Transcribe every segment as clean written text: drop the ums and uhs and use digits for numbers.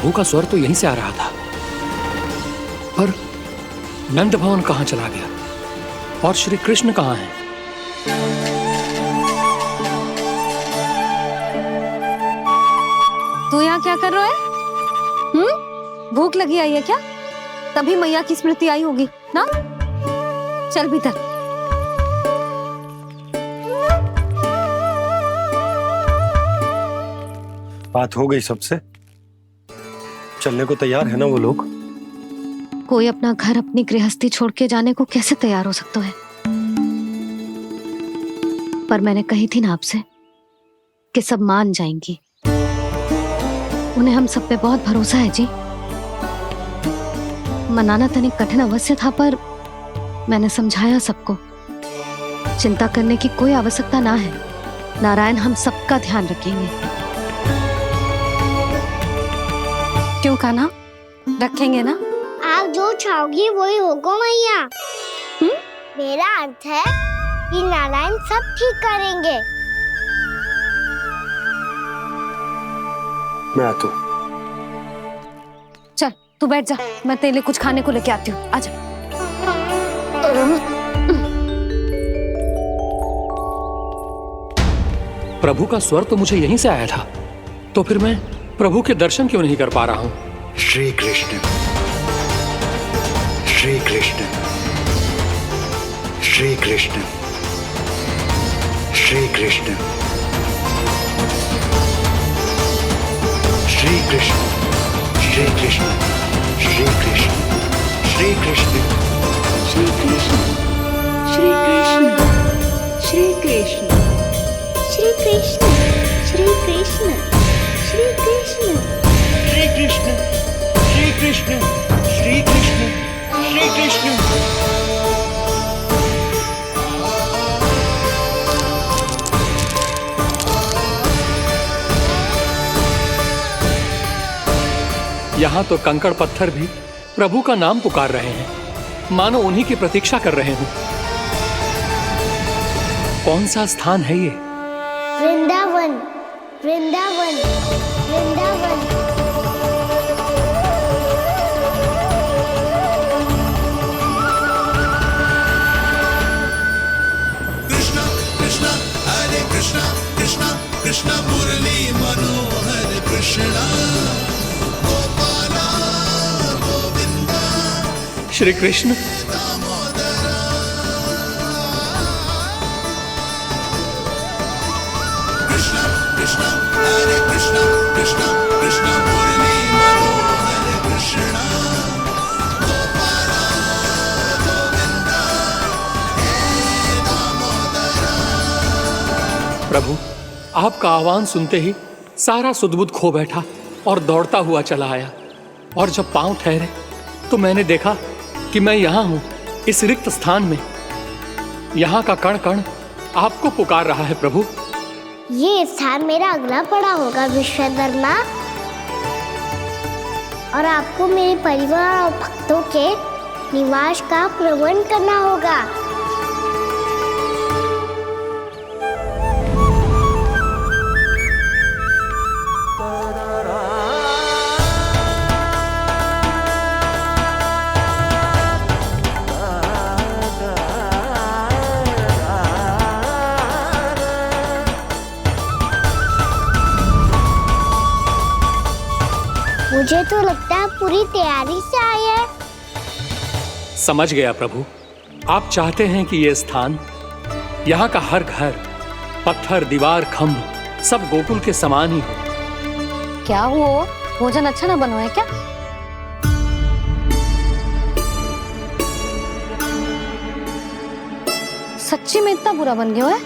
प्रभु का स्वर तो यहीं से आ रहा था, पर नंद भवन कहां चला गया और श्री कृष्ण कहां हैं? तू यहाँ क्या कर रहा है? भूख लगी आई है क्या? तभी मैया की स्मृति आई होगी ना? चल भीतर। बात हो गई सबसे? चलने को तैयार है ना वो लोग? कोई अपना घर अपनी गृहस्थी छोड़ के जाने को कैसे तैयार हो सकता है? पर मैंने कही थी ना आपसे कि सब मान जाएंगी। उन्हें हम सब पे बहुत भरोसा है जी। मनाना तनिक कठिन अवश्य था, पर मैंने समझाया सबको। चिंता करने की कोई आवश्यकता ना है। नारायण हम सबका ध्यान रखेंगे। क्यों कान्हा, रखेंगे ना? आप जो चाहोगी वही होगा मैया। मेरा अर्थ है कि नारायण सब ठीक करेंगे। मैं आता हूं। चल तू बैठ जा, मैं तेरे लिए कुछ खाने को लेके आती हूँ। आजा। प्रभु का स्वर तो मुझे यहीं से आया था, तो फिर मैं प्रभु के दर्शन क्यों नहीं कर पा रहा हूँ? श्री कृष्ण, श्री कृष्ण, श्री कृष्ण, श्री कृष्ण, श्री कृष्ण, श्री कृष्ण, श्री कृष्ण, श्री कृष्ण, श्री कृष्ण, श्री कृष्ण, श्री कृष्ण, श्री कृष्ण, श्री कृष्ण, श्री कृष्ण, श्री कृष्ण, श्री कृष्ण, श्री कृष्ण, श्री कृष्ण। यहाँ तो कंकड़ पत्थर भी प्रभु का नाम पुकार रहे हैं, मानो उन्हीं की प्रतीक्षा कर रहे हैं। कौन सा स्थान है ये? वृंदावन, वृंदावन, वृंदावन। कृष्णा कृष्णा हरे कृष्णा, कृष्णा कृष्णा मुरली मनोहर कृष्णा, गोपाला गोविंदा श्री कृष्ण। दामोदरा। कृष्णा कृष्णा हरे कृष्णा, कृष्णा कृष्णा मुरली मनोहर कृष्णा, गोपाला गोविंदा हे दामोदरा। प्रभु, आपका आह्वान सुनते ही सारा सुध-बुध खो बैठा और दौड़ता हुआ चला आया, और जब पांव ठहरे तो मैंने देखा कि मैं यहाँ हूँ, इस रिक्त स्थान में। यहाँ का कण कण आपको पुकार रहा है प्रभु। ये स्थान मेरा अगला पड़ा होगा विश्वकर्मा, और आपको मेरे परिवार और भक्तों के निवास का प्रबंध करना होगा। मुझे तो लगता है पूरी तैयारी से आए हैं। समझ गया प्रभु, आप चाहते हैं कि ये स्थान, यहाँ का हर घर, पत्थर, दीवार, खम्भ सब गोकुल के समान ही हो। क्या हुआ? भोजन अच्छा ना बना है क्या? सच्ची में इतना बुरा बन गया है?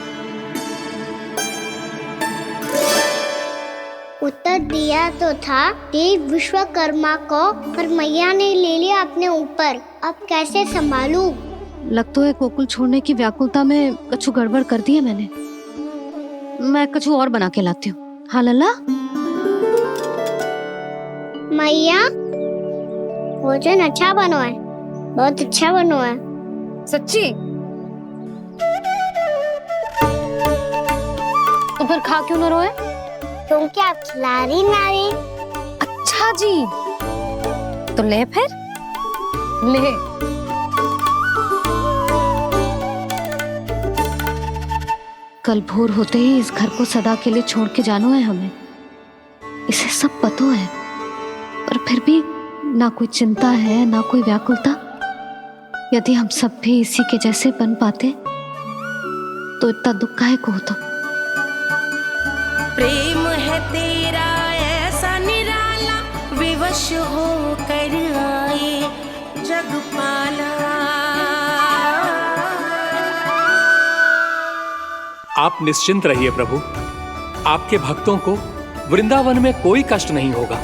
उत्तर दिया तो था देव विश्वकर्मा को, पर मैया ने ले लिया अपने ऊपर। अब कैसे संभालूं? लग तो है गोकुल छोड़ने की व्याकुलता में कछु गड़बड़ कर दी है मैंने। मैं कछु और बना के लाती हूँ। हाँ लल्ला? मैया, भोजन अच्छा बनो है, बहुत अच्छा बनो है। सच्ची? तो फिर खा क्यों न रोए? तुम क्या खिलाड़ी नारी? अच्छा, अच्छा जी, तो ले फिर ले। कल भोर होते ही इस घर को सदा के लिए छोड़ के जाना है हमें, इसे सब पता है, पर फिर भी ना कोई चिंता है ना कोई व्याकुलता। यदि हम सब भी इसी के जैसे बन पाते तो इतना दुख काहे को होता। प्रेम है तेरा ऐसा निराला, विवश हो कर आए जगपाला। आप निश्चिंत रहिए प्रभु, आपके भक्तों को वृंदावन में कोई कष्ट नहीं होगा।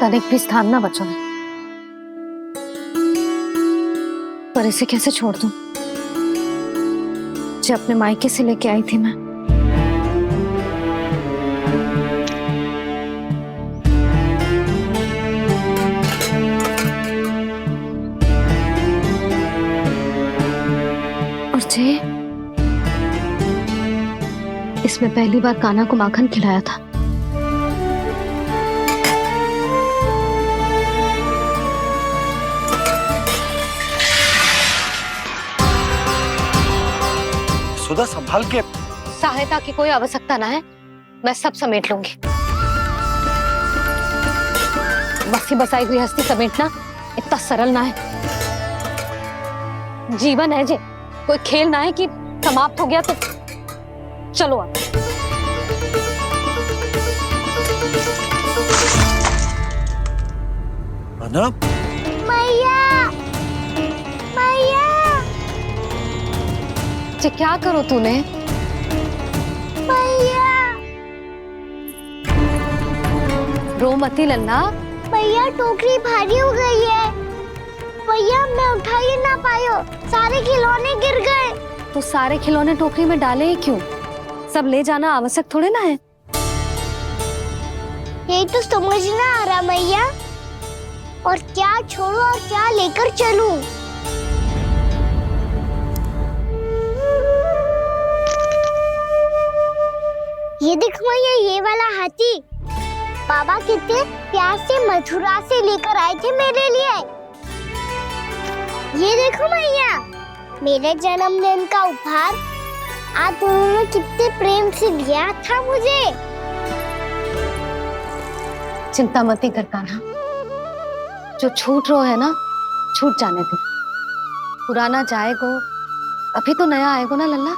तनिक भी स्थान ना बचो, पर इसे कैसे छोड़ दूं जो अपने मायके से लेके आई थी मैं। और जे इसमें पहली बार कान्हा को माखन खिलाया था। सुधा संभाल के। सहायता की कोई आवश्यकता ना है, मैं सब समेट लूंगी। बसी बसाई गृहस्थी समेटना इतना सरल ना है। जीवन है जे, कोई खेल ना है कि समाप्त हो गया तो चलो अब। अना मैया मैया। जे क्या करो तूने? मैया रो मती लल्ला। भैया टोकरी भारी हो गई है। भैया मैं उठा ही ना पायो, सारे खिलौने गिर गए। तो सारे खिलौने टोकरी में डाले ही क्यों? सब ले जाना आवश्यक थोड़े ना है। यही तो समझ ना आ रहा मैया, और क्या छोड़ो और क्या लेकर चलूं। ये देख मैया, ये वाला हाथी बाबा कितने प्यार से मथुरा से लेकर आए थे मेरे लिए। ये देखो मैया, मेरे जन्मदिन का उपहार आप उन्होंने कितने प्रेम से दिया था मुझे। चिंता मत कर कान्हा, जो छूट रो है ना छूट जाने दे। पुराना जाएगो, अभी तो नया आएगो ना लल्ला।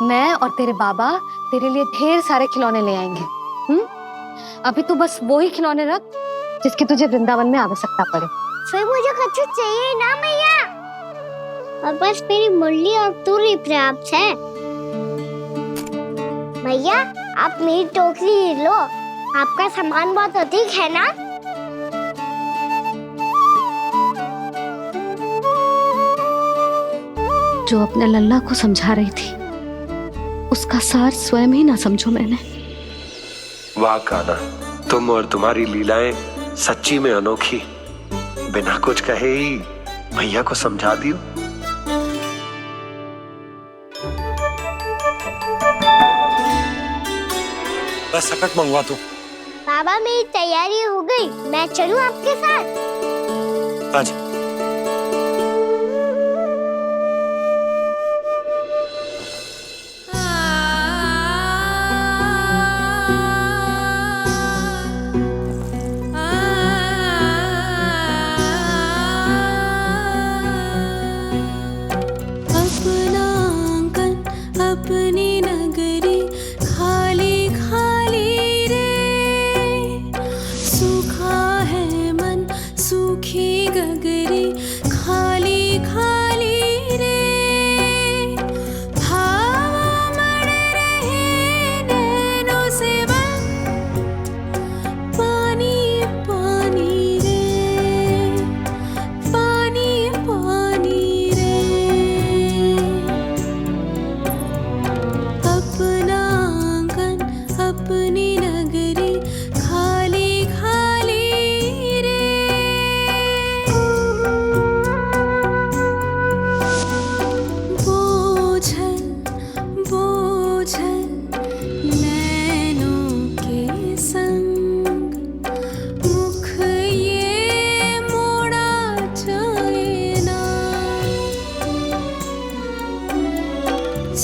मैं और तेरे बाबा तेरे लिए ढेर सारे खिलौने ले आएंगे। अभी तू बस वो ही खिलौने रख जिसकी तुझे वृंदावन में आवश्यकता पड़े। फिर मुझे कुछ चाहिए ना मैया, और बस मेरी मुरली और तुरी पर्याप्त है। भैया आप मेरी टोकरी लो, आपका सामान बहुत अधिक है ना। जो अपने लल्ला को समझा रही थी उसका सार स्वयं ही ना समझो मैंने। वाह कान्हा, तुम और तुम्हारी लीलाएं सच्ची में अनोखी। बिना कुछ कहे ही भैया को समझा दियो। बस सकट मंगवा तू। बाबा मेरी तैयारी हो गई, मैं चलूं आपके साथ। आजा। अपना आंगन अपनी नगरी खाली खाली रे, सूखा है मन सूखी गगरी खाली खाली रे, भाव मर रहे नैनों से बन पानी पानी रे, पानी पानी रे। ओझल नैनों के संग मुख ये मोड़ा जाए ना।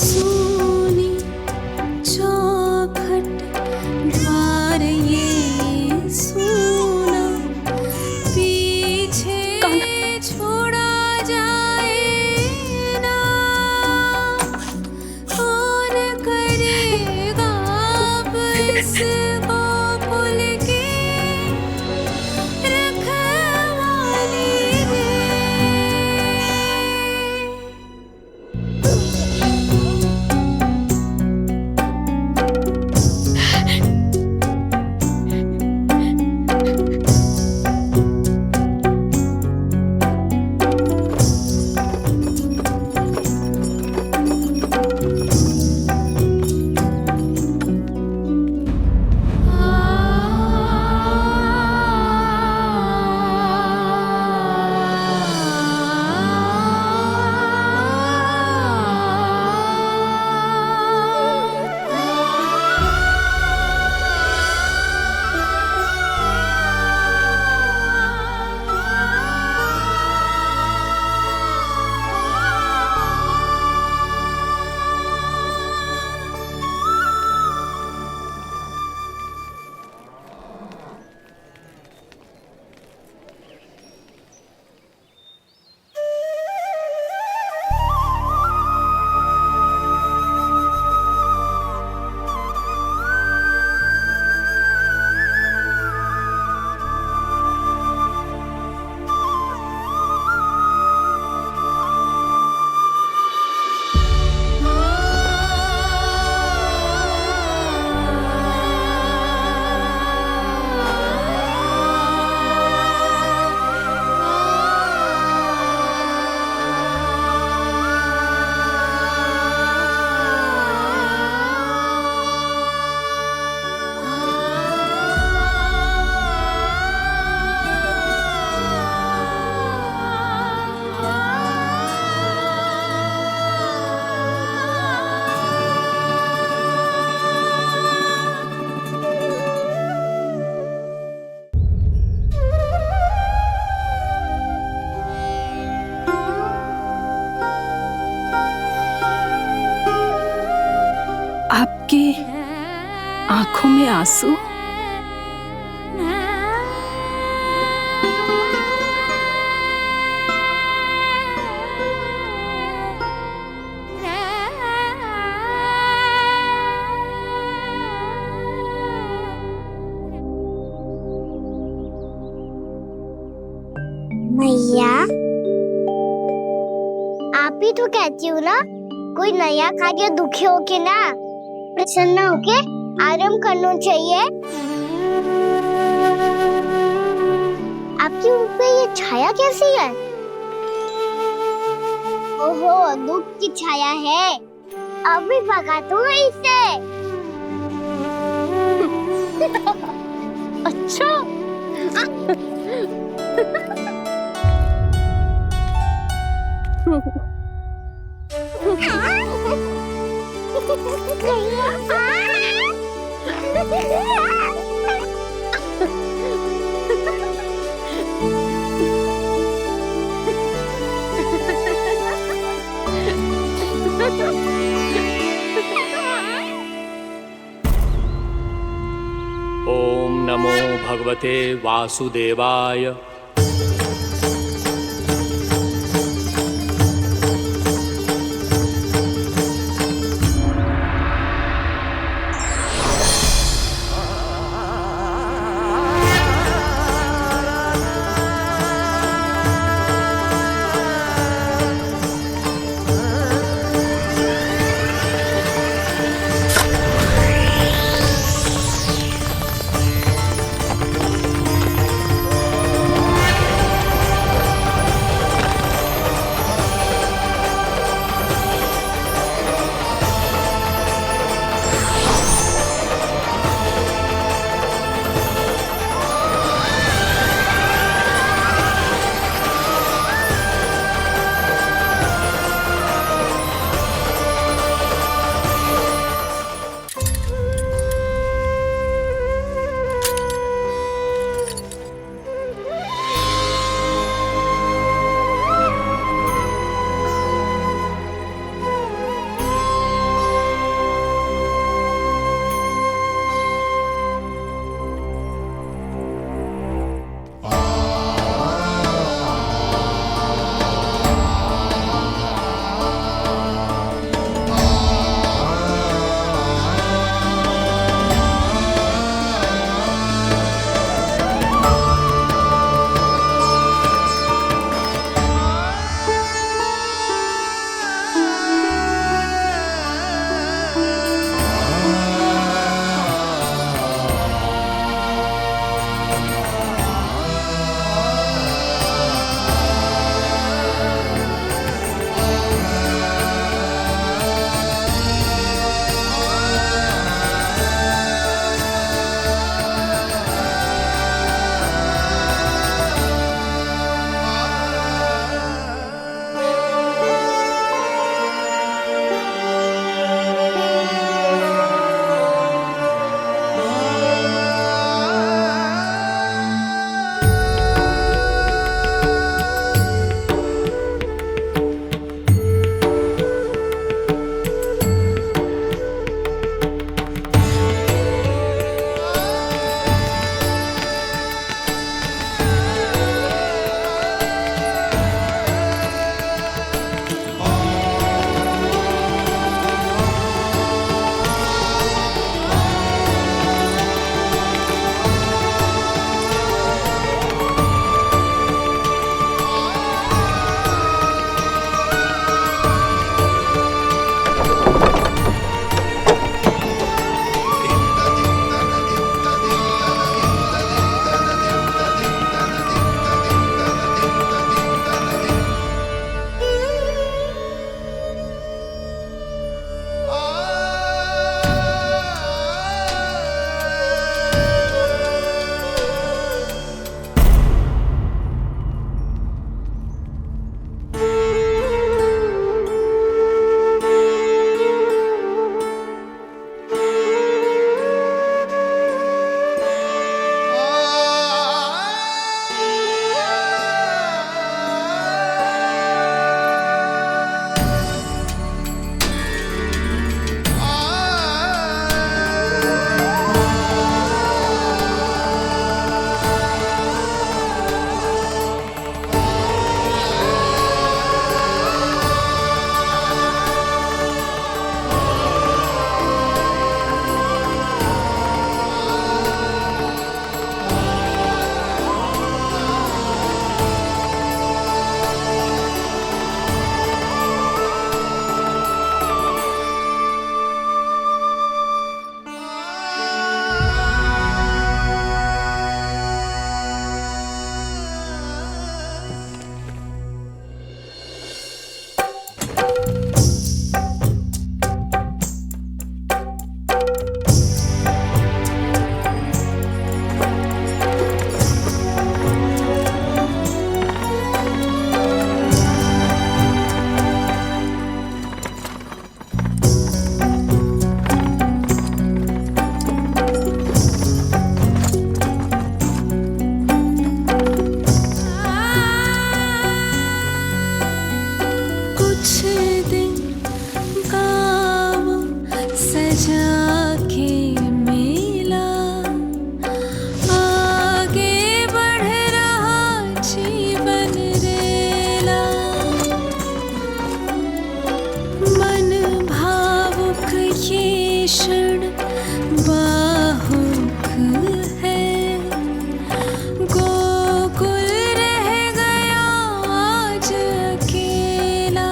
सोनी चौखट द्वार ये सोना पीछे छोड़ा जाए ना। कौन करेगा अब इस गोकुल की रखवाली रे। आपके आंखों में आंसू? मैया आप ही तो कहती हो ना, कोई नया कार्य दुखी होके ना प्रसन्न होके आराम करना चाहिए। आपकी मुख पे ये छाया कैसी है? ओहो, दुख की छाया है। अभी भगा दूं इसे। अच्छा ओम नमो भगवते वासुदेवाय। जाके मिला, आगे बढ़ रहा जीवन रेला। मन भावुक ये क्षण बाहुक है, गोकुल रह गया आज अकेला।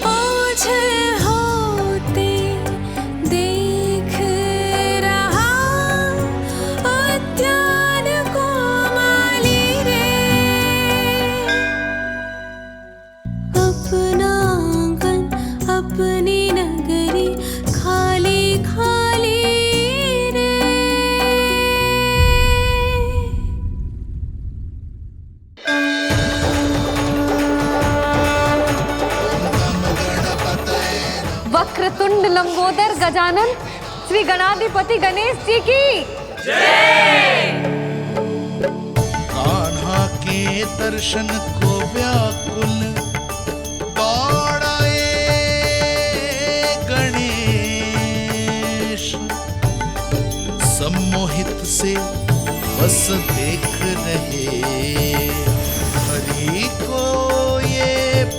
ओझल होते देख रहा उद्यान को माली रे। अपना आंगन अपनी नगरी खाली खाली रे। वक्रतुंड लंबोदर गजानन श्री गणाधिपति गणेश जी की कान्हा के दर्शन को व्याकुल दौड़ाए गणेश। सम्मोहित से बस देख रहे हरि को ये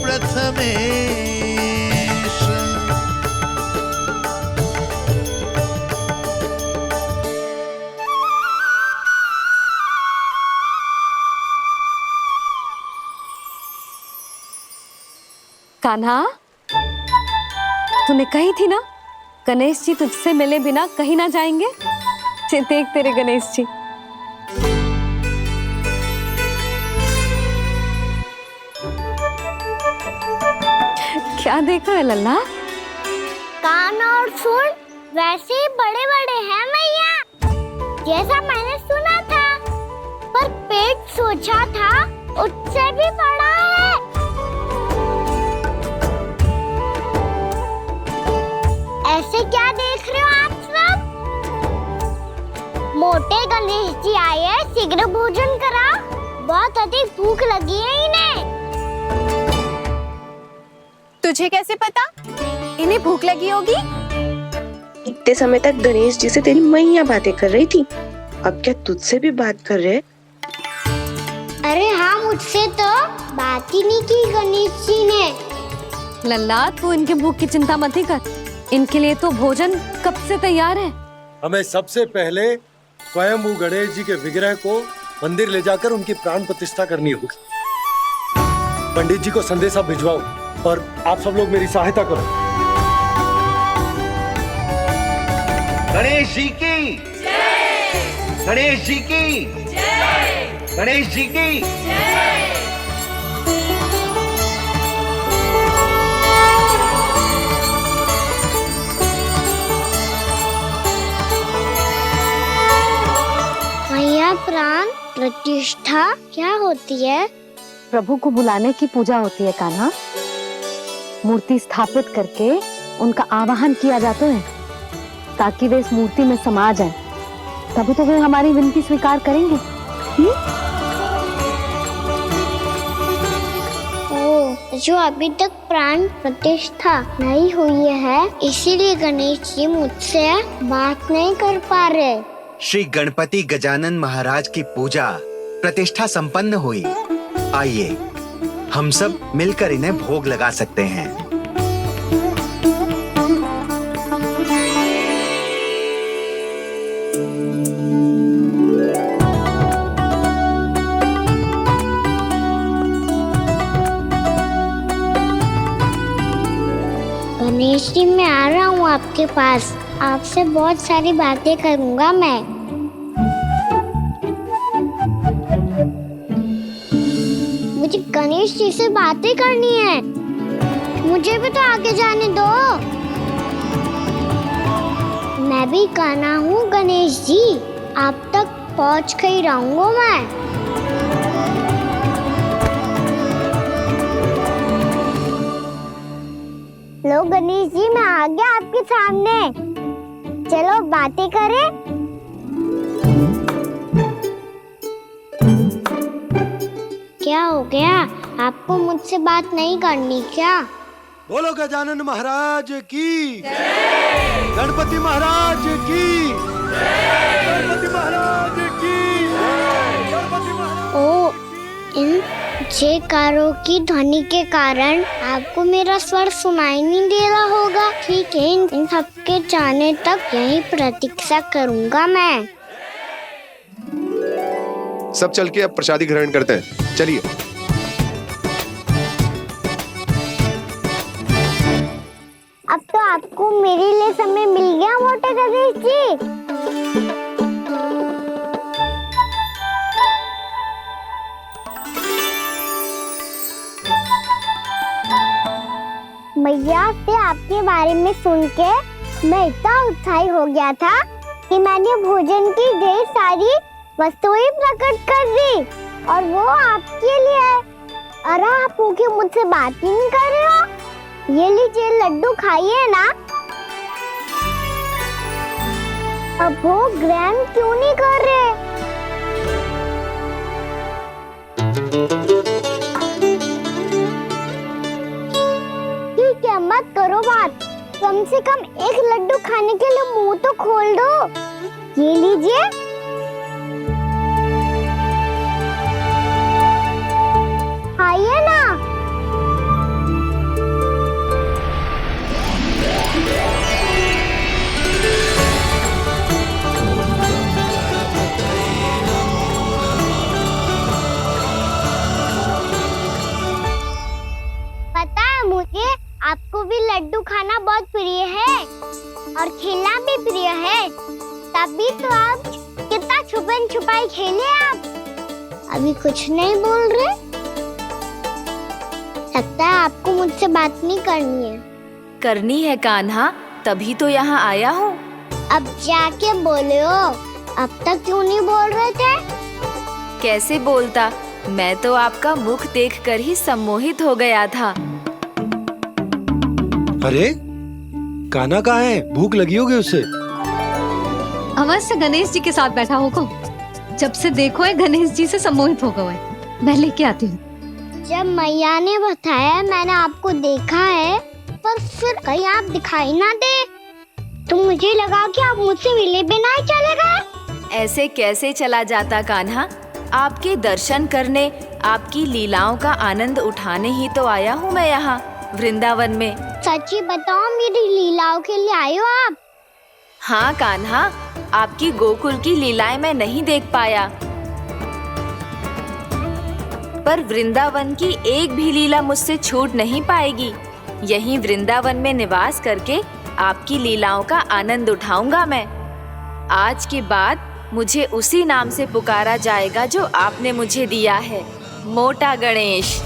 प्रथमेश। कान्हा, तूने कही थी ना गणेश जी तुझसे मिले बिना कहीं ना जाएंगे। देख तेरे गणेश जी। क्या देखा है लल्ला? कान और सुन वैसे ही बड़े बड़े हैं मैया, जैसा मैंने सुना था। पर पेट सोचा था उससे भी बड़ा है। ऐसे क्या देख रहे हो आप सब? मोटे गणेश जी आए हैं, शीघ्र भोजन करा। बहुत अधिक भूख लगी है इन्हें। तुझे कैसे पता इन्हें भूख लगी होगी? इतने समय तक गणेश जी से तेरी मैया बातें कर रही थी, अब क्या तुझसे भी बात कर रहे? अरे हाँ, मुझसे तो बात ही नहीं की गणेश जी ने। लल्ला, तू इनके भूख की चिंता मत ही कर, इनके लिए तो भोजन कब से तैयार है। हमें सबसे पहले स्वयं गणेश जी के विग्रह को मंदिर ले जाकर उनकी प्राण प्रतिष्ठा करनी होगी। पंडित जी को संदेशा भिजवाओ और आप सब लोग मेरी सहायता करो। गणेश जी की जय, गणेश जी की जय, गणेश जी की जय। मैया, प्राण प्रतिष्ठा क्या होती है? प्रभु को बुलाने की पूजा होती है कान्हा। मूर्ति स्थापित करके उनका आवाहन किया जाता है ताकि वे इस मूर्ति में समा जाएं। तभी तो वे हमारी विनती स्वीकार करेंगे। जो अभी तक प्राण प्रतिष्ठा नहीं हुई है, इसीलिए गणेश जी मुझसे बात नहीं कर पा रहे। श्री गणपति गजानन महाराज की पूजा प्रतिष्ठा संपन्न हुई। आइए हम सब मिलकर इन्हें भोग लगा सकते हैं। गणेश जी, मैं आ रहा हूँ आपके पास। आपसे बहुत सारी बातें करूँगा मैं। मुझे गणेश जी से बातें करनी है। मुझे भी तो आगे जाने दो। मैं भी कान्हा हूँ गणेश जी, आप तक पहुँच कर ही रहूँगा मैं। लो गणेश जी, मैं आ गया आपके सामने। चलो बातें करें। क्या हो गया? आपको मुझसे बात नहीं करनी क्या? बोलो गजानन महाराज की जय। गणपति महाराज की, गणपति महाराज की, गणपति महाराज। ओ, इन जयकारों की ध्वनि के कारण आपको मेरा स्वर सुनाई नहीं दे रहा होगा। ठीक है, इन सबके जाने तक यही प्रतीक्षा करूंगा मैं। सब चल के अब प्रसादी ग्रहण करते हैं, चलिए। अब तो आपको मेरे लिए समय मिल गया मोटे गणेश जी। मैया से आपके बारे में सुन के मैं इतना उत्साही हो गया था कि मैंने भोजन की ढेर सारी वस्तुएं प्रकट कर दी, और वो आपके लिए। अरे आप भूखे मुझसे बात ही नहीं कर रहे हो। ये लीजिए लड्डू खाइए ना। अब वो ग्रहण क्यों नहीं कर रहे? ठीक है, मत करो बात। कम से कम एक लड्डू खाने के लिए मुंह तो खोल दो। ये लीजिए। खाइए ना। पता है मुझे, आपको भी लड्डू खाना बहुत प्रिय है और खेलना भी प्रिय है। तभी तो आप कितना छुपन छुपाई खेले। आप अभी कुछ नहीं बोल रहे। लगता है आपको मुझसे बात नहीं करनी है। करनी है कान्हा, तभी तो यहाँ आया हूँ। अब जाके बोले हो। अब तक क्यों नहीं बोल रहे थे? कैसे बोलता, मैं तो आपका मुख देखकर ही सम्मोहित हो गया था। अरे कान्हा कहाँ है? भूख लगी होगी उससे। अवश्य गणेश जी के साथ बैठा होगा। जब से देखो है गणेश जी से सम्मोहित हो गए। मैं लेके आती हूँ। जब मैया ने बताया मैंने आपको देखा है, पर फिर कहीं आप दिखाई ना दे, तो मुझे लगा कि आप मुझसे मिले बिना ही चले गए। ऐसे कैसे चला जाता कान्हा? आपके दर्शन करने, आपकी लीलाओं का आनंद उठाने ही तो आया हूँ मैं यहाँ वृंदावन में। सच्ची बताओ, मेरी लीलाओं के लिए आए हो आप? हाँ कान्हा, आपकी गोकुल की लीलाएं मैं नहीं देख पाया, पर वृंदावन की एक भी लीला मुझसे छूट नहीं पाएगी। यहीं वृंदावन में निवास करके आपकी लीलाओं का आनंद उठाऊंगा मैं। आज के बाद मुझे उसी नाम से पुकारा जाएगा जो आपने मुझे दिया है, मोटा गणेश।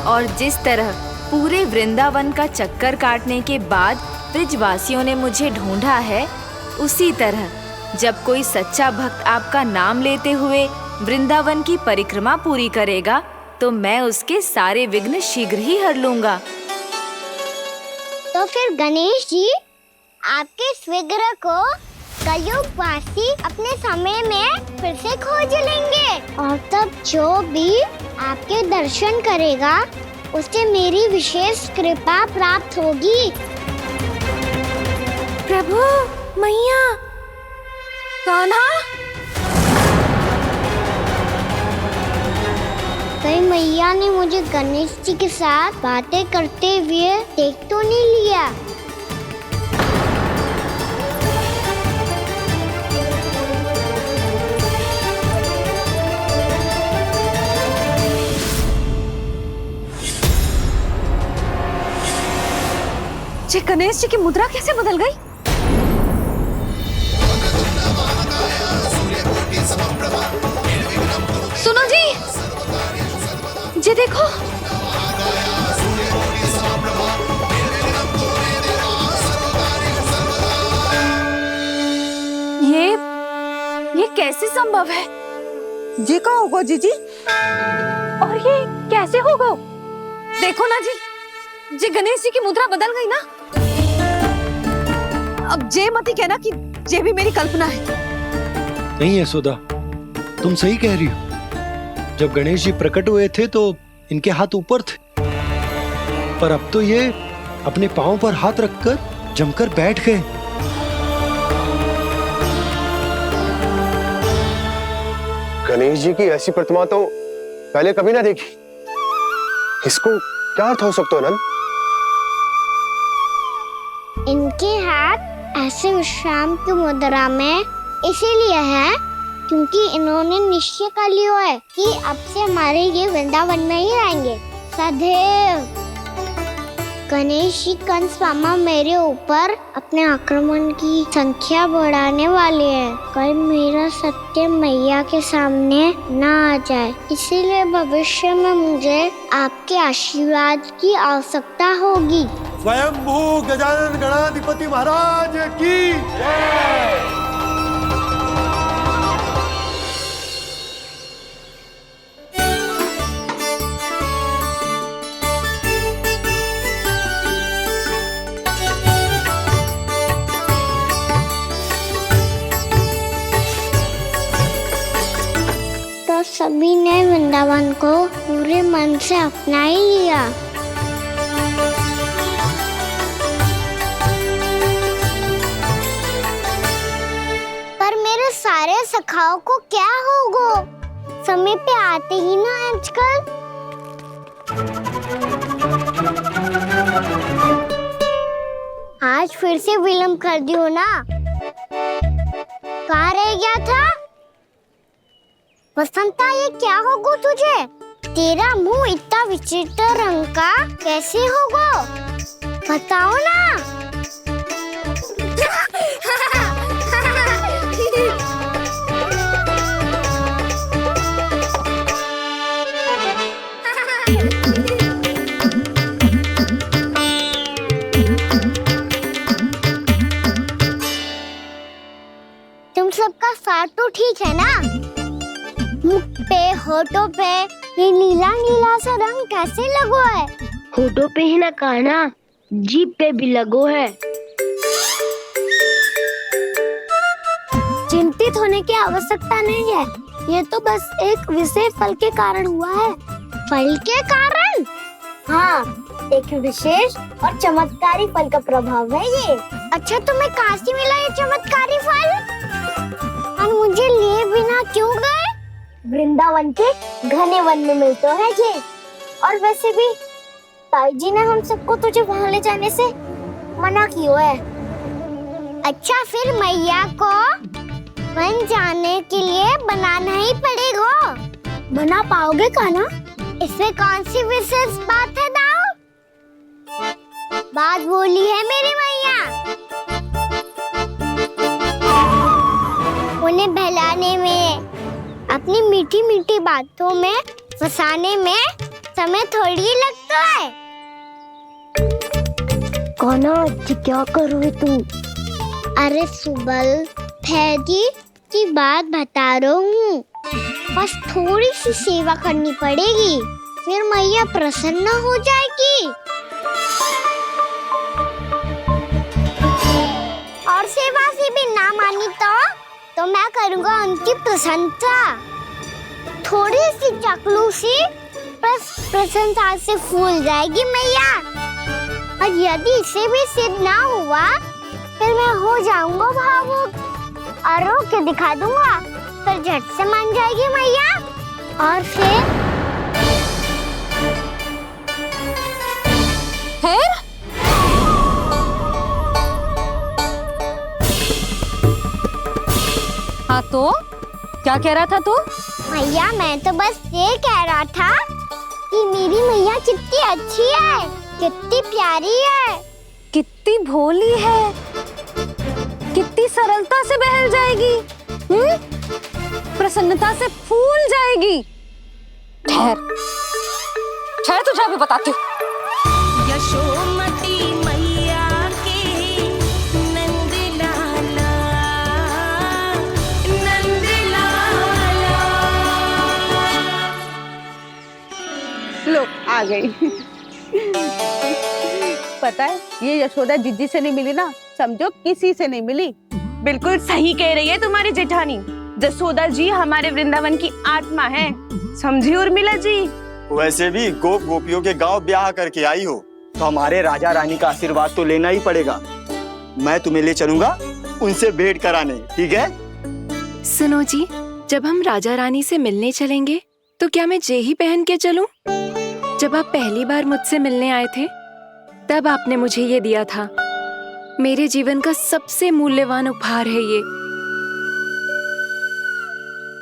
और जिस तरह पूरे वृंदावन का चक्कर काटने के बाद ब्रिजवासियों ने मुझे ढूंढा है, उसी तरह जब कोई सच्चा भक्त आपका नाम लेते हुए वृंदावन की परिक्रमा पूरी करेगा, तो मैं उसके सारे विघ्न शीघ्र ही हर लूंगा। तो फिर गणेश जी, आपके इस विग्रह को कलयुगवासी अपने समय में फिर से खोज लेंगे, और तब जो भी आपके दर्शन करेगा उसे मेरी विशेष कृपा प्राप्त होगी। प्रभु, मैया, कान्हा। कहीं मैया ने मुझे गणेश जी के साथ बातें करते हुए देख तो नहीं लिया? ये गणेश जी की मुद्रा कैसे बदल गई? सुनो जी, ये देखो। ये कैसे संभव है? जी का होगा जीजी? और ये कैसे होगा? देखो ना जी, जे गणेश जी की मुद्रा बदल गई ना। अब जे मत ही कहना कि ये भी मेरी कल्पना है। नहीं यशोदा, तुम सही कह रही हो। जब गणेश जी प्रकट हुए थे तो इनके हाथ ऊपर थे। पर अब तो ये अपने पांव पर हाथ रखकर जमकर बैठ गए। गणेश जी की ऐसी प्रतिमा तो पहले कभी ना देखी। इसको क्या अर्थ हो सकता है नंद? इनके हाथ ऐसे विश्राम की मुद्रा में इसीलिए है क्योंकि इन्होंने निश्चय कर लिया है कि अब से हमारे ये वृंदावन में ही रहेंगे सदैव। गणेश जी कंस मामा मेरे ऊपर अपने आक्रमण की संख्या बढ़ाने वाले हैं। कल मेरा सत्य मैया के सामने ना आ जाए, इसीलिए भविष्य में मुझे आपके आशीर्वाद की आवश्यकता होगी। स्वयंभू गजानन गणाधिपति महाराज की जय। तो सभी ने वृंदावन को पूरे मन से अपना ही लिया। पर मेरे सारे सखाओं को क्या होगा? समय पे आते ही ना आजकल। आज फिर से विलम्ब कर दियो ना। कहाँ रह गया था? वसंता, ये क्या होगा तुझे? तेरा मुंह इतना विचित्र रंग का कैसे होगा? बताओ ना। तुम सबका साथ तो ठीक है ना? मुख पे, होठों पे ये नीला नीला सा रंग कैसे लगो है? होठों पे ही ना कान्हा, जीभ पे भी लगो है। चिंतित होने की आवश्यकता नहीं है, ये तो बस एक विशेष फल के कारण हुआ है। फल के कारण? हाँ, एक विशेष और चमत्कारी फल का प्रभाव है ये। अच्छा, तुम्हें कहाँ से मिला ये चमत्कारी फल? और मुझे लिए बिना क्यों गए? वृंदावन के घने वन में मिलते हैं ये। और वैसे भी ताई जी ने हम सबको तुझे वहाँ ले जाने से मना किया है। अच्छा, फिर मैया को वन जाने के लिए बनाना ही पड़ेगा। बना पाओगे कान्हा? इसमें कौन सी विशेष बात है दाऊ? बात बोली है मेरी मैया। उन्हें बहलाने में, अपनी मीठी मीठी बातों में फंसाने में समय थोड़ी लगता है। कान्हा, क्या करोगे तुम? अरे सुबल, फैदी की बात बता रहा हूँ। बस थोड़ी सी सेवा करनी पड़ेगी, फिर मैया प्रसन्न हो जाएगी। और सेवा से भी ना मानी तो मैं करूँगा उनकी प्रशंसा। थोड़ी सी चाकलूसी बस प्रशंसा से फूल जाएगी मैया। और यदि इसे भी सिद्ध ना हुआ, फिर मैं हो जाऊंगा भावुक और रो के दिखा दूंगा, फिर झट से मान जाएगी मैया। और फिर हाँ, तो क्या कह रहा था तू? मैया, मैं तो बस ये कह रहा था कि मेरी मैया कितनी अच्छी है, कितनी प्यारी है, कितनी भोली है, कितनी सरलता से बहल जाएगी, प्रसन्नता से फूल जाएगी। ठहर तुझे अभी बताती हूँ। यशोमती मैया के नंद लाला, नंद लाला। लो, आ गई। पता है, ये यशोदा जिज्जी से नहीं मिली ना, समझो किसी से नहीं मिली। बिल्कुल सही कह रही है तुम्हारी जेठानी। जसोदा जी हमारे वृंदावन की आत्मा है, समझी उर्मिला जी। वैसे भी गोप गोपियों के गांव ब्याह करके आई हो, तो हमारे राजा रानी का आशीर्वाद तो लेना ही पड़ेगा। मैं तुम्हें ले चलूंगा उनसे भेंट कराने, ठीक है? सुनो जी, जब हम राजा रानी से मिलने चलेंगे तो क्या मैं जे ही पहन के चलूं? जब आप पहली बार मुझसे मिलने आए थे तब आपने मुझे ये दिया था। मेरे जीवन का सबसे मूल्यवान उपहार है ये।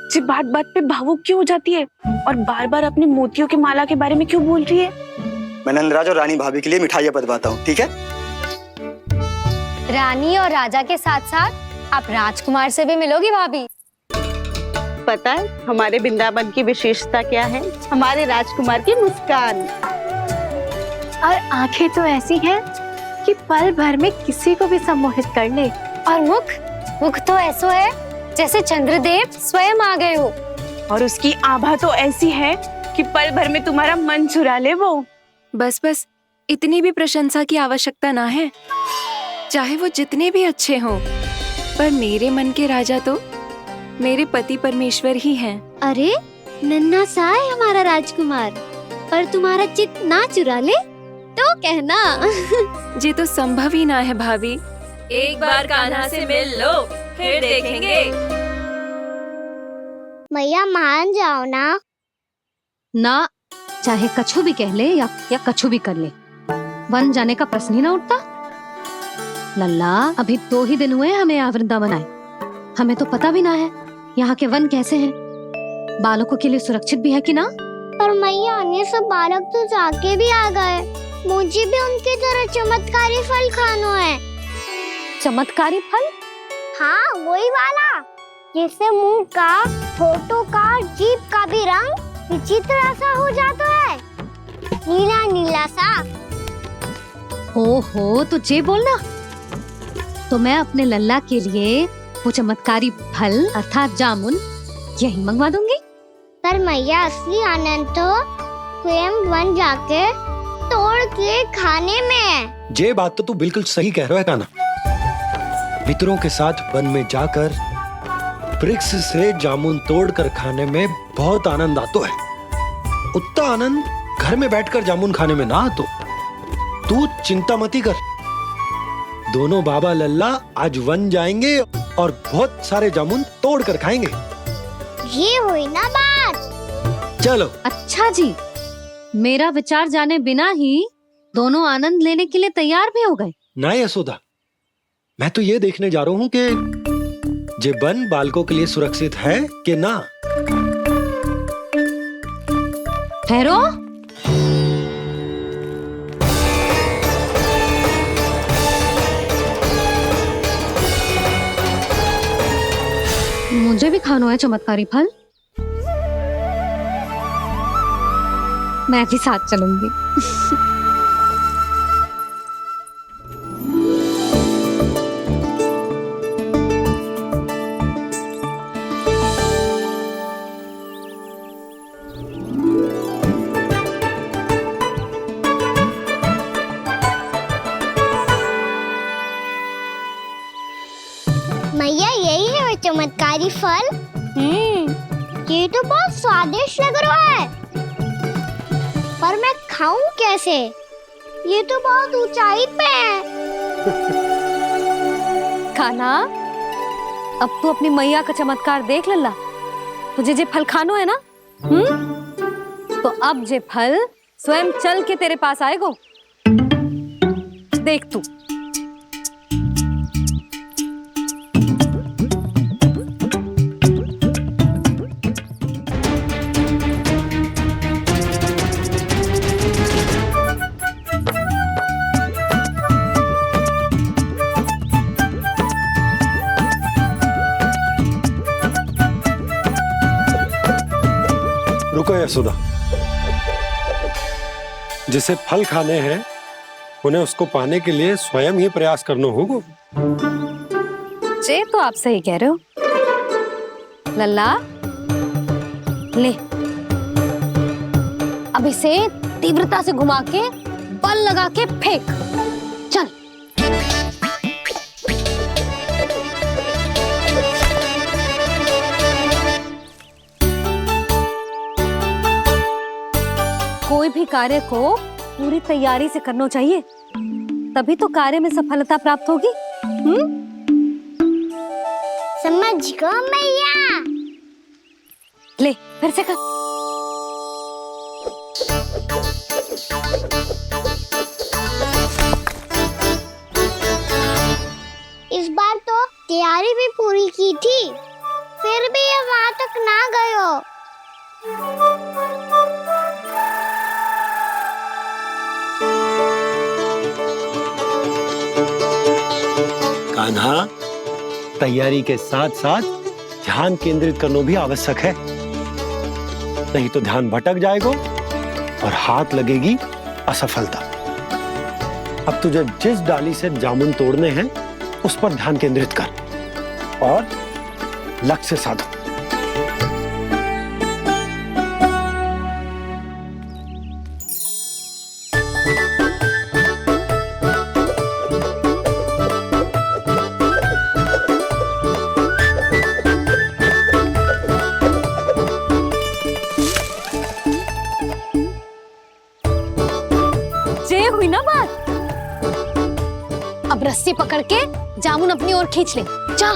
जी बात बात पे भावुक क्यों हो जाती है और बार बार अपने मोतियों की माला के बारे में क्यों बोल रही है? मैं नंदराज और रानी भाभी के लिए मिठाइयाँ बंटवाता हूँ, ठीक है? रानी और राजा के साथ साथ आप राजकुमार से भी मिलोगी भाभी। पता है हमारे वृंदावन की विशेषता क्या है? हमारे राजकुमार की मुस्कान और आंखें तो ऐसी हैं कि पल भर में किसी को भी सम्मोहित कर ले। और मुख तो ऐसा है जैसे चंद्रदेव स्वयं आ गए हो। और उसकी आभा तो ऐसी है कि पल भर में तुम्हारा मन चुरा ले वो। बस बस, इतनी भी प्रशंसा की आवश्यकता ना है। चाहे वो जितने भी अच्छे हों, पर मेरे मन के राजा तो मेरे पति परमेश्वर ही हैं। अरे नन्हा सा है हमारा राजकुमार, पर तुम्हारा चित्त ना चुरा ले तो कहना। ये तो संभव ही ना है भाभी। एक बार कान्हा से मिल लो, फिर देखेंगे। मैया मान जाओ ना। ना, चाहे कछु भी कह ले या कछु भी कर ले, वन जाने का प्रश्न ही ना उठता। लल्ला, अभी 2 ही दिन हुए हमें यहाँ वृंदावन आए। हमें तो पता भी ना है यहाँ के वन कैसे हैं, बालकों के लिए सुरक्षित भी है कि ना। पर मैया अन्य सब बालक तो जाके भी आ गए। मुझे भी उनके तरह चमत्कारी फल खाना है। चमत्कारी फल? हाँ, वही वाला जिससे मुंह का, होठों का, जीभ का भी रंग विचित्र सा हो जाता है, नीला नीला सा। ओहो, तो जे बोलना। तो मैं अपने लल्ला के लिए वो चमत्कारी फल अर्थात जामुन यही मंगवा दूंगी। पर मैया असली आनंद तो स्वयं वन जाके तोड़ के खाने में है। ये बात तो तू बिल्कुल सही कह रहा है कान्हा। मित्रों के साथ वन में जाकर वृक्ष से जामुन तोड़कर खाने में बहुत आनंद आता है। उतना आनंद घर में बैठकर जामुन खाने में ना आतो। तू चिंता मती कर, दोनों बाबा लल्ला आज वन जाएंगे और बहुत सारे जामुन तोड़कर खाएंगे। ये हुई ना बात। चलो। अच्छा जी, मेरा विचार जाने बिना ही दोनों आनंद लेने के लिए तैयार भी हो गए। ना यशोदा, मैं तो ये देखने जा रहा हूँ कि जे वन बालकों के लिए सुरक्षित है कि ना। ठहरो। मुझे भी खाना है चमत्कारी फल। मैं भी साथ चलूंगी। मैया यही है वो चमत्कारी फल। ये तो बहुत स्वादिष्ट लग रहा है, पर मैं खाऊं कैसे? ये तो बहुत ऊंचाई पे है। खाना, अब तू अपनी मैया का चमत्कार देख लल्ला। तुझे जे फल खानो है ना, तो अब जे फल स्वयं चल के तेरे पास आएगो। देख तू। रुको यशोदा, जिसे फल खाने हैं उन्हें उसको पाने के लिए स्वयं ही प्रयास करना होगा। जे तो आप सही कह रहे हो लल्ला। ले, अब इसे तीव्रता से घुमा के बल लगा के फेंक। चल। कोई भी कार्य को पूरी तैयारी से करना चाहिए, तभी तो कार्य में सफलता प्राप्त होगी। समझ गो मैया। ले फिर से कर। इस बार तो तैयारी भी पूरी की थी, फिर भी ये वहां तक ना गए हो। कान्हा, तैयारी के साथ साथ ध्यान केंद्रित करना भी आवश्यक है, नहीं तो ध्यान भटक जाएगा और हाथ लगेगी असफलता। अब तुझे जिस डाली से जामुन तोड़ने हैं उस पर ध्यान केंद्रित कर और लक्ष्य साधो। ये हुई ना बात। अब रस्सी पकड़ के जामुन अपनी ओर खींच ले। जा।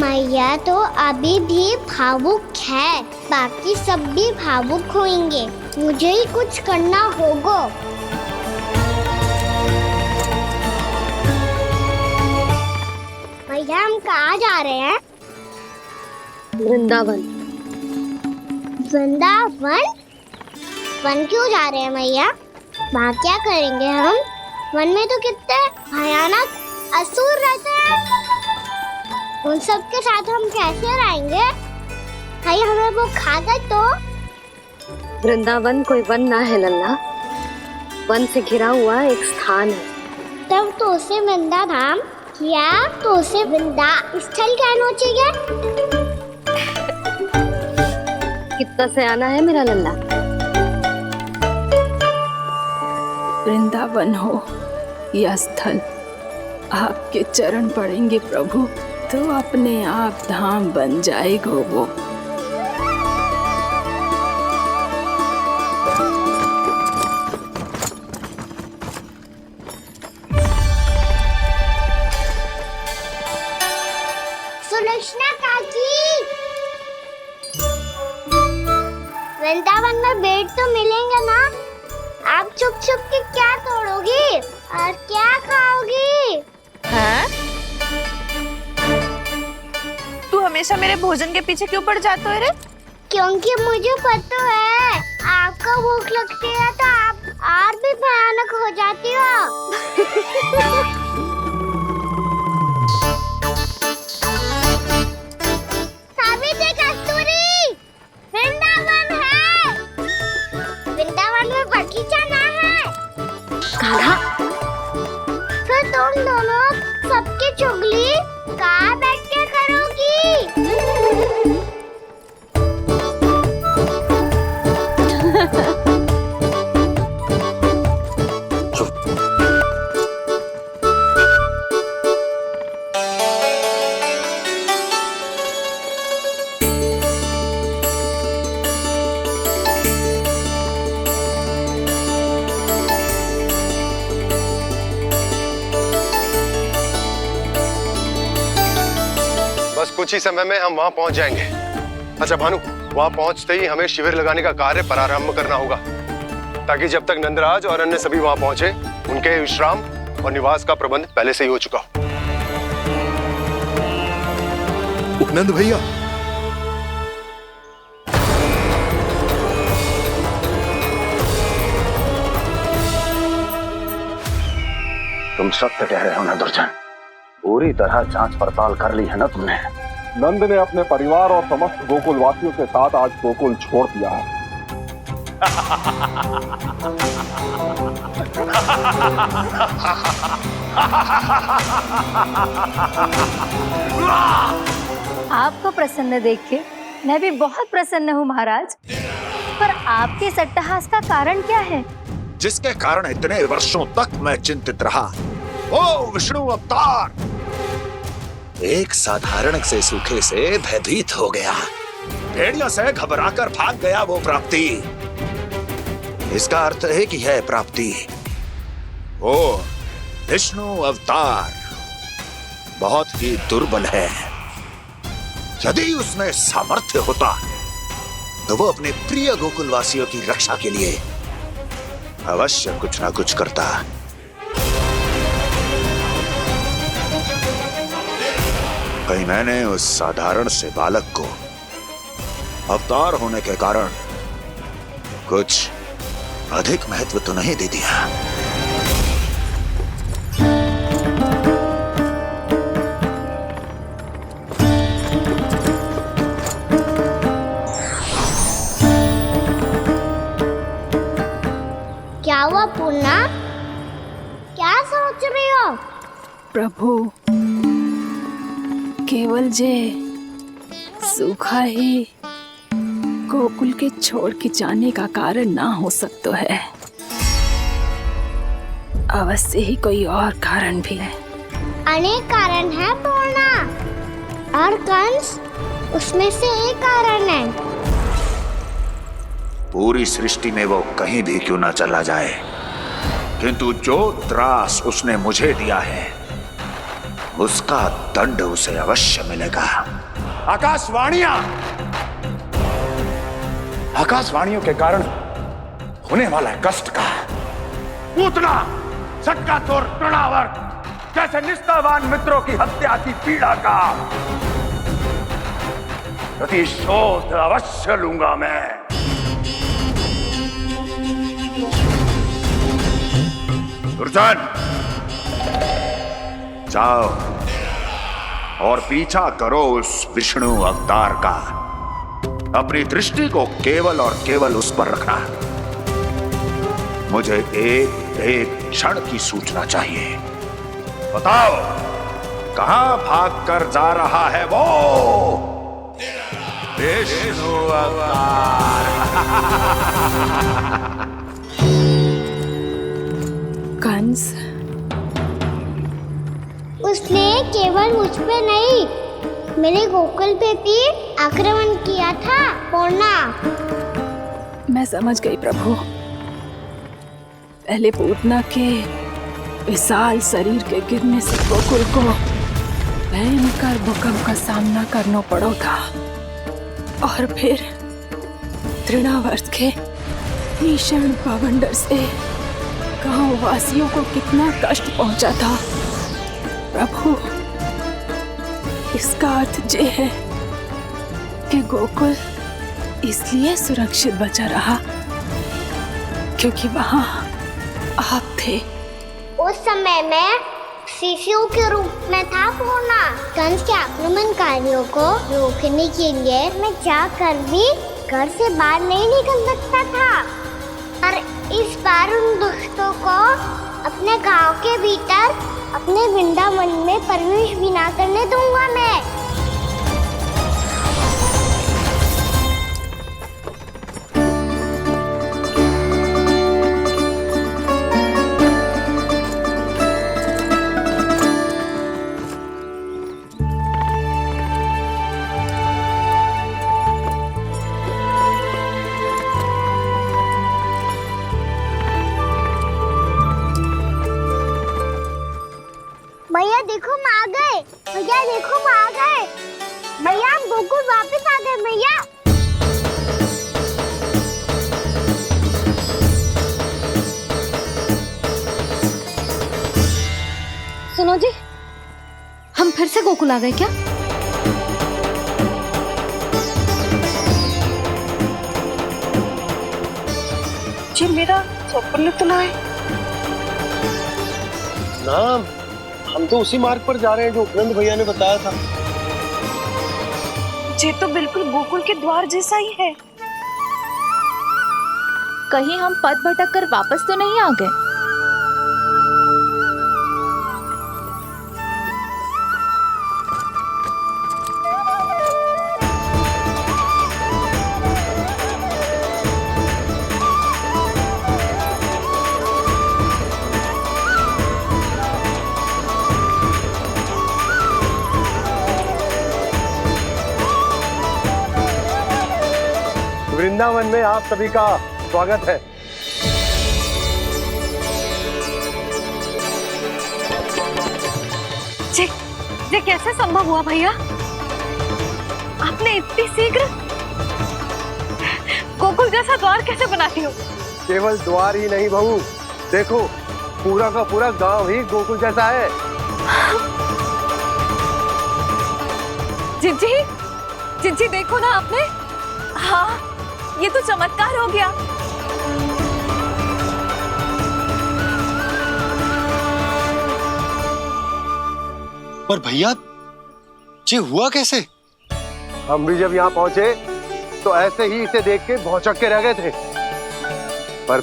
मैया तो अभी भी भावुक है, बाकी सब भी भावुक होंगे। मुझे ही कुछ करना होगा। भैया हम कहाँ जा रहे हैं? वृंदावन। वृंदावन? वन क्यों जा रहे हैं मैया? वहाँ क्या करेंगे हम? वन में तो कितने भयानक असुर रहते हैं। उन सब के साथ हम कैसे रहेंगे? कहीं हमें वो खा गए तो? वृंदावन कोई वन ना है लल्ला, वन से घिरा हुआ एक स्थान है। तब तो उसे वृंदा धाम या तो उसे वृंदा स्थल कहना चाहिए। कितना सयाना है मेरा लल्ला। वृंदावन हो या स्थल, आपके चरण पड़ेंगे प्रभु तो अपने आप धाम बन जाएगा वो। सुलक्षणा काकी, वृंदावन में बेट तो मिलेंगे ना? आप छुप छुप के क्या तोड़ोगी और क्या खाओगी? हाँ? तू हमेशा मेरे भोजन के पीछे क्यों पड़ जाते हो रे? क्योंकि मुझे पता है आपको भूख लगती है तो आप और भी भयानक हो जाती हो। सावित्री, कस्तूरी, वृंदावन है। वृंदावन में बगीचा ना है। कान्हा, फिर तुम दोनों सबकी चुगली कहाँ बैठ के करोगी? कुछ ही समय में हम वहां पहुंच जाएंगे। अच्छा भानु, वहां पहुंचते ही हमें शिविर लगाने का कार्य प्रारंभ करना होगा, ताकि जब तक नंदराज और अन्य सभी वहां पहुंचे उनके विश्राम और निवास का प्रबंध पहले से ही हो चुका हो। उपनंद भैया, तुम सत्य कह रहे हो ना दुर्जन? पूरी तरह जांच पड़ताल कर ली है ना तुमने? नंद ने अपने परिवार और समस्त गोकुल वासियों के साथ आज गोकुल छोड़ दिया है। आपको प्रसन्न देख के मैं भी बहुत प्रसन्न हूँ महाराज। पर आपके इस अट्टहास का कारण क्या है? जिसके कारण इतने वर्षों तक मैं चिंतित रहा, वो विष्णु अवतार एक साधारण से सूखे से भयभीत हो गया, भेड़ियों से घबराकर भाग गया। वो प्राप्ति, इसका अर्थ है कि यह प्राप्ति वो विष्णु अवतार बहुत ही दुर्बल है। यदि उसमें सामर्थ्य होता तो वो अपने प्रिय गोकुलवासियों की रक्षा के लिए अवश्य कुछ ना कुछ करता। कहीं मैंने उस साधारण से बालक को अवतार होने के कारण कुछ अधिक महत्व तो नहीं दे दिया। क्या हुआ पूर्णा? क्या सोच रही हो? प्रभु, केवल जे सूखा ही गोकुल के छोड़ के जाने का कारण ना हो सकता है, अवश्य ही कोई और कारण भी है। अनेक कारण है पूर्णा, और कंस उसमें से एक कारण है। पूरी सृष्टि में वो कहीं भी क्यों ना चला जाए, किंतु जो त्रास उसने मुझे दिया है उसका दंड उसे अवश्य मिलेगा। आकाशवाणियों के कारण होने वाला कष्ट का पूतना सटका तोड़ तृणावर्त जैसे निष्ठावान मित्रों की हत्या की पीड़ा का प्रतिशोध अवश्य लूंगा मैं। दुर्जन, जाओ और पीछा करो उस विष्णु अवतार का। अपनी दृष्टि को केवल और केवल उस पर रखना। मुझे एक एक क्षण की सूचना चाहिए। बताओ, कहां भागकर जा रहा है वो विष्णु अवतार? कंस, उसने केवल मुझ पे नहीं, मेरे गोकुल पे भी आक्रमण किया था पूर्णा। मैं समझ गई प्रभु। पहले पूतना के विशाल शरीर के गिरने से गोकुल को भयंकर भूकंप का सामना करना पड़ा था, और फिर तृणावर्त के भीषण पावंडर से गांव वासियों को कितना कष्ट पहुंचा था। प्रभु, इसका अर्थ ये है कि गोकुल इसलिए सुरक्षित बचा रहा क्योंकि वहां आप थे। उस समय मैं शिशु के रूप में था पूर्णा। कंस के आक्रमणकारियों को रोकने के लिए मैं जाकर भी घर से बाहर नहीं निकल सकता था, और इस बार उन दुष्टों को अपने गांव के भीतर अपने वृंदावन में प्रवेश भी ना करने दूंगा मैं। भैया देखो, हम आ गए। भैया देखो, हम आ गए। भैया हम गोकुल वापस आ गए भैया। सुनो जी, हम फिर से गोकुल आ गए क्या? जी मेरा चप्पल तो ना है। ना, हम तो उसी मार्ग पर जा रहे हैं जो उपनंद भैया ने बताया था। ये तो बिल्कुल गोकुल के द्वार जैसा ही है। कहीं हम पथ भटक कर वापस तो नहीं आ गए? वृंदावन में आप सभी का स्वागत है। ये कैसे संभव हुआ भैया? आपने इतनी शीघ्र गोकुल जैसा द्वार कैसे बनाती हो? केवल द्वार ही नहीं बहू, देखो पूरा का पूरा गांव ही गोकुल जैसा है। जिज्जी, जिज्जी देखो ना आपने। हाँ, ये तो चमत्कार हो गया। पर भैया ये हुआ कैसे? हम भी जब यहाँ पहुंचे तो ऐसे ही इसे देख के भौचक के रह गए थे, पर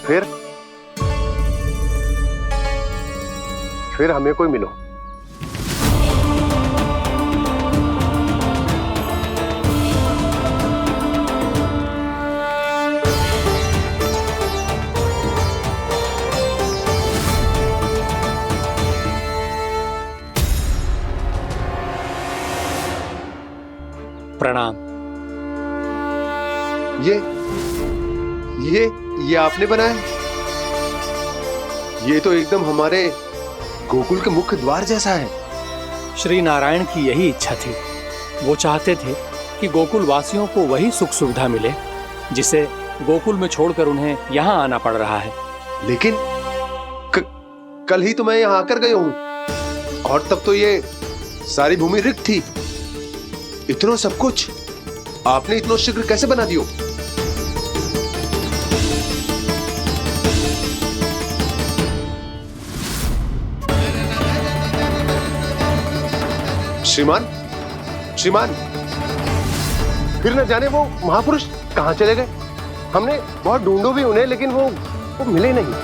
फिर हमें कोई मिलो। प्रणाम। ये आपने बनाया? ये तो एकदम हमारे गोकुल के मुख्य द्वार जैसा है। श्री नारायण की यही इच्छा थी। वो चाहते थे कि गोकुल वासियों को वही सुख सुविधा मिले जिसे गोकुल में छोड़कर उन्हें यहाँ आना पड़ रहा है। लेकिन कल ही तो मैं यहाँ आकर गया हूँ और तब तो ये सारी भूमि रिक्त थी। इतना सब कुछ आपने इतना शीघ्र कैसे बना दियो? श्रीमान, फिर न जाने वो महापुरुष कहाँ चले गए। हमने बहुत ढूंढो भी उन्हें, लेकिन वो मिले नहीं।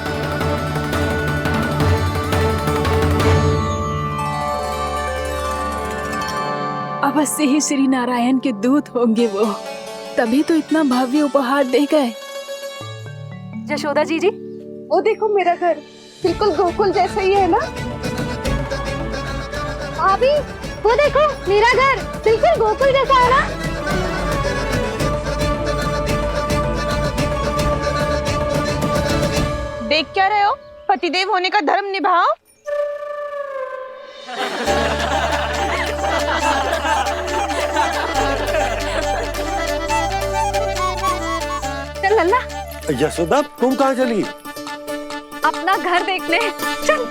अवश्य ही श्री नारायण के दूत होंगे वो, तभी तो इतना भव्य उपहार दे गए। यशोदा जी, वो देखो मेरा घर बिल्कुल गोकुल जैसा ही है ना। भाभी वो देखो मेरा घर बिल्कुल गोकुल जैसा है ना। देख क्या रहे हो? पतिदेव होने का धर्म निभाओ। चल लल्ला, यशोदा तुम कहाँ चली? अपना घर देखने चल।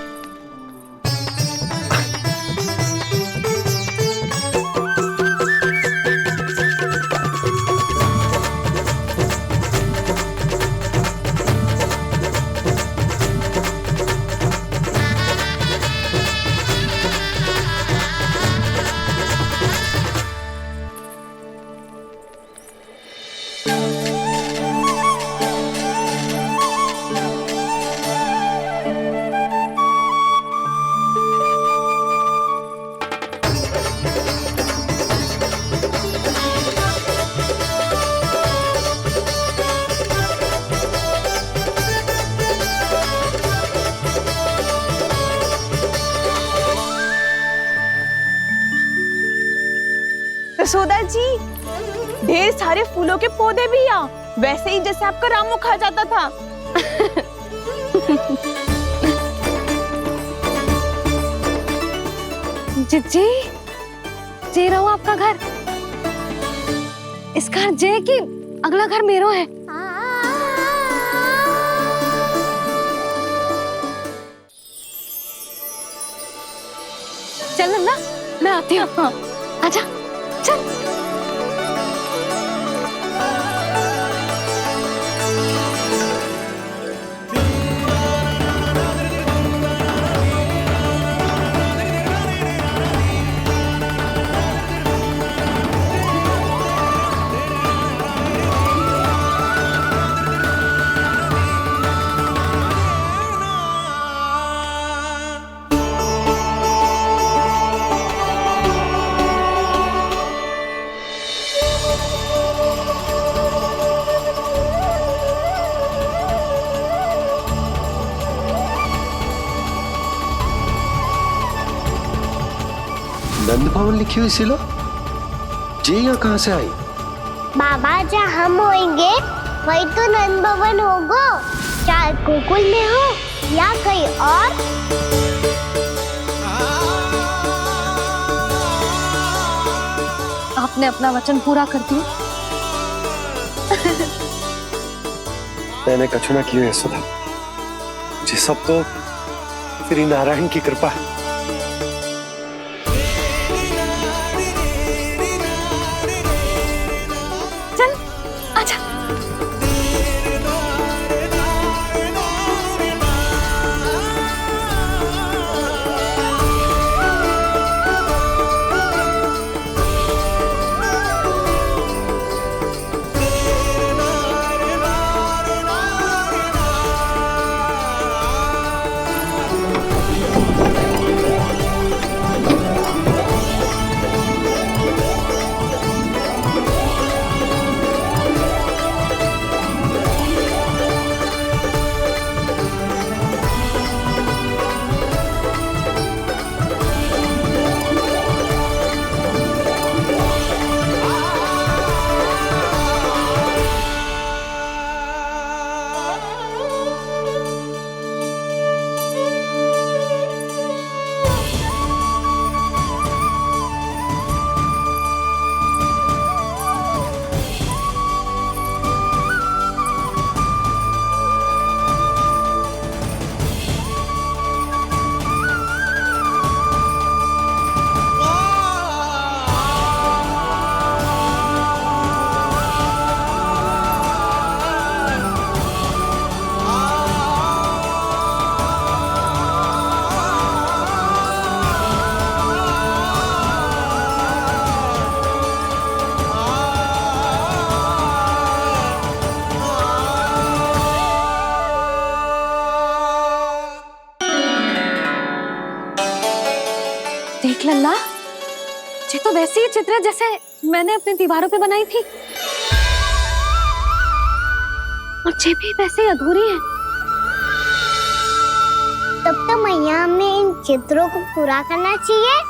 यशोदा जी, ढेर सारे फूलों के पौधे भी यहाँ, वैसे ही जैसे आपका रामू खा जाता था। जिज्जी, ये रहो आपका घर। इसका अर्थ है कि अगला घर मेरो है। चल नन्ना, मैं आती हूँ। आजा, चल। नंद भवन लिखी हुई सिलो, ये यहाँ कहाँ से आई? बाबा, जहाँ हम होंगे वही तो नंद भवन होगा, चाहे गोकुल में हो या कहीं और। आपने अपना वचन पूरा कर दिया। मैंने कछु ना किया है सुधा, ये सब तो श्री नारायण की कृपा है। देख लल्ला, ये तो वैसी ही चित्र है जैसे मैंने अपनी दीवारों पे बनाई थी, और ये भी वैसे ही अधूरी है। तब तो मैया हमें इन चित्रों को पूरा करना चाहिए।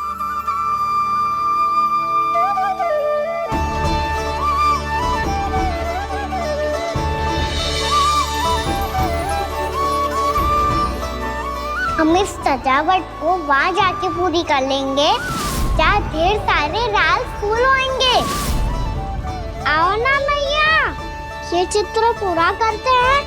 हम इस सजावट को वहाँ जाके पूरी कर लेंगे जहाँ ढेर सारे लाल फूल होंगे। आओ ना मैया, ये चित्र पूरा करते हैं।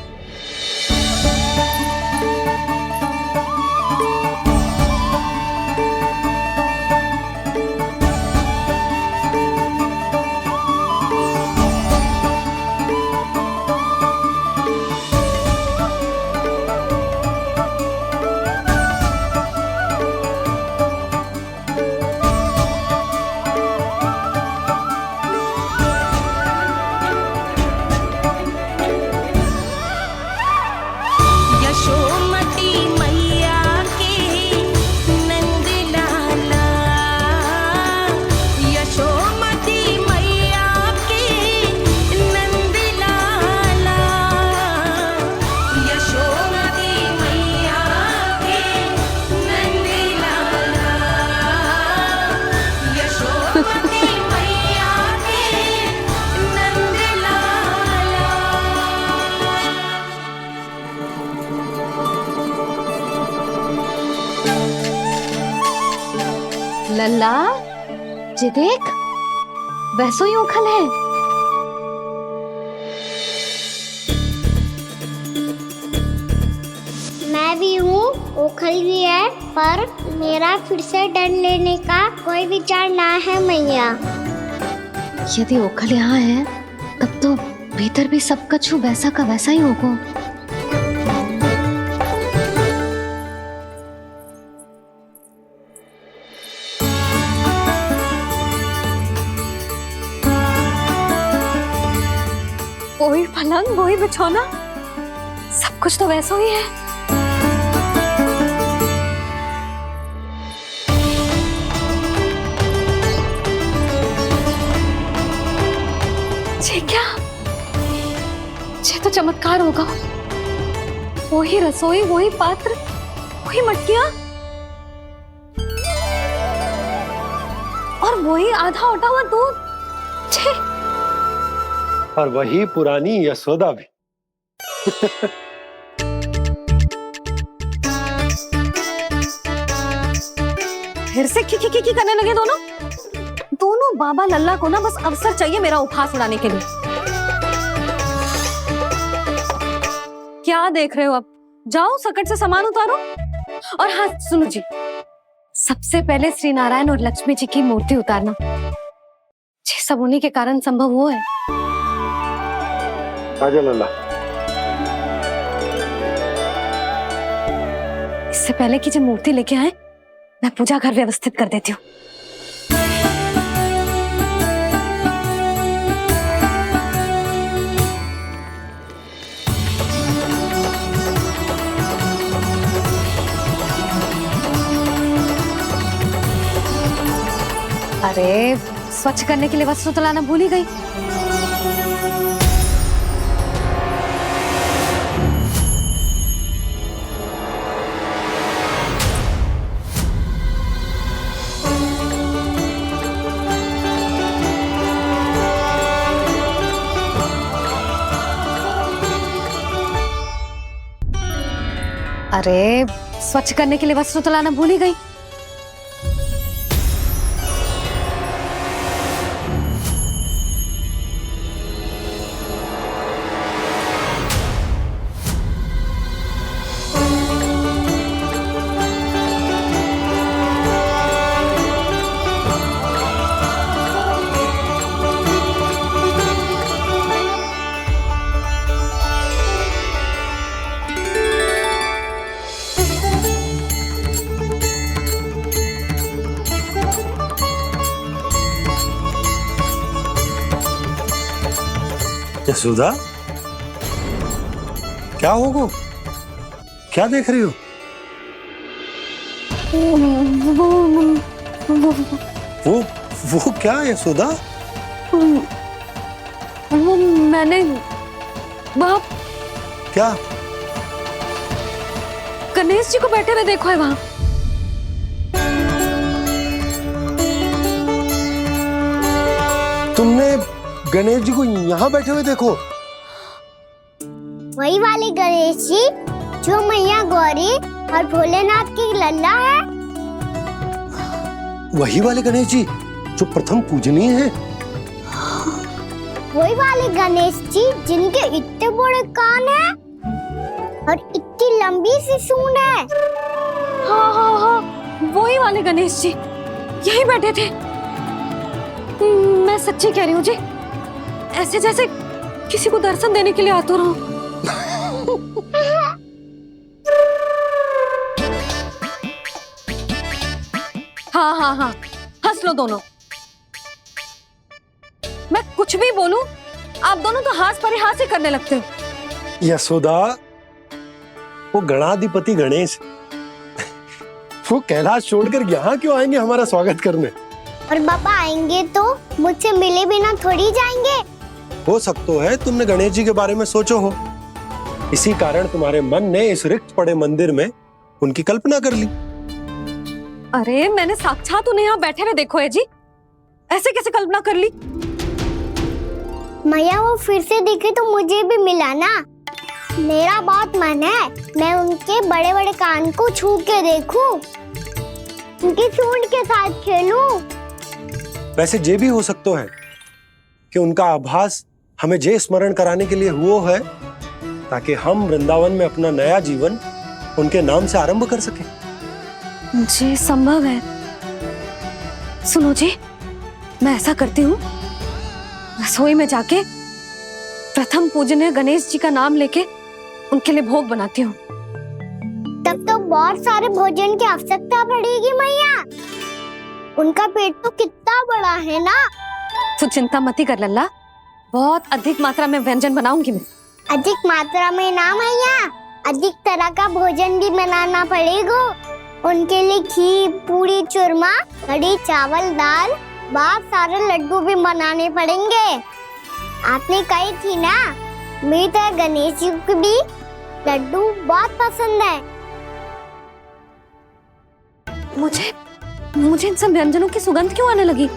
लल्ला, ये देख, वैसो ही उखल है। भूखल भी है, पर मेरा फिर से डर लेने का कोई विचार ना है मैया। यदि ओखल यहाँ है तब तो भीतर भी सब कछु वैसा का वैसा ही होगा। वही पलंग, वही बिछौना, सब कुछ तो वैसा ही है। ये क्या? ये तो चमत्कार होगा। वही रसोई, वही पात्र, वही मटकियां और वही आधा उटा हुआ दूध। छे! और वही पुरानी यशोदा भी। फिर से की करने लगे दोनों बाबा लल्ला को ना बस अवसर चाहिए मेरा उपहास उड़ाने के लिए। क्या देख रहे हो? अब जाओ सकट से सामान उतारो। और हाँ सुनो जी, सबसे पहले श्री नारायण और लक्ष्मी जी की मूर्ति उतारना। ये सब उन्हीं के कारण संभव हुआ है। आजा लल्ला। इससे पहले कि जो मूर्ति लेके आए, मैं पूजा घर व्यवस्थित कर देती हूँ। अरे स्वच्छ करने के लिए वस्त्र तो लाना भूल ही गई। अरे स्वच्छ करने के लिए वस्त्र तो लाना भूल ही गई। यशोदा, क्या होगा? क्या देख रही हो? वो क्या यशोदा? वो मैंने बाप क्या? गणेश जी को बैठे हुए देखो है वहां। तुमने गणेश जी को यहाँ बैठे हुए देखो? वही वाले गणेश जी जो मैया गौरी और भोलेनाथ की लल्ला है। वही वाले गणेश जी जो प्रथम पूजनीय है। वही वाले गणेश जी जिनके इतने बड़े कान हैं और इतनी लंबी सी सूंड है। हाँ हाँ हाँ, वही वाले गणेश जी यही बैठे थे। मैं सच्ची कह रही हूँ जी, ऐसे जैसे किसी को दर्शन देने के लिए आतुर हूँ। हाँ हाँ हाँ, हंस लो दोनों। मैं कुछ भी बोलूं, आप दोनों तो हाथ परिहास ही करने लगते हो। यशोदा, वो गणाधिपति गणेश वो कैलाश छोड़कर यहाँ क्यों आएंगे हमारा स्वागत करने? और पापा आएंगे तो मुझसे मिले बिना थोड़ी जाएंगे। हो सकता है तुमने गणेश जी के बारे में सोचो हो, इसी कारण तुम्हारे मन ने इस रिक्त पड़े मंदिर में उनकी कल्पना कर ली। अरे मैंने साक्षात उन्हें यहाँ बैठे हुए देखो है जी, ऐसे कैसे कल्पना कर ली? मैया वो फिर से दिखे तो मुझे भी मिला ना। मेरा बहुत मन है मैं उनके बड़े बड़े कान को छू के देखूं, उनकी सूंड के साथ खेलूं। वैसे ये भी हो सकता है कि उनका आभास हमें ये स्मरण कराने के लिए हुआ है ताकि हम वृंदावन में अपना नया जीवन उनके नाम से आरंभ कर सके। जी संभव है। सुनो जी, मैं ऐसा करती हूँ, रसोई में जाके प्रथम पूजनीय गणेश जी का नाम लेके उनके लिए भोग बनाती हूँ। तब तो बहुत सारे भोजन की आवश्यकता पड़ेगी मैया। उनका पेट तो कितना बड़ा है ना। तू चिंता मत कर लल्ला, बहुत अधिक मात्रा में व्यंजन बनाऊंगी मैं। अधिक मात्रा में ना मैया, अधिक तरह का भोजन भी बनाना पड़ेगा। उनके लिए खीर, पूरी, चूरमा, कढ़ी, चावल, दाल, बहुत सारे लड्डू भी बनाने पड़ेंगे। आपने कही थी ना, मेरी तरह गणेश जी को भी लड्डू बहुत पसंद है। मुझे इन सब व्यंजनों की सुगंध क्यों आने लगी,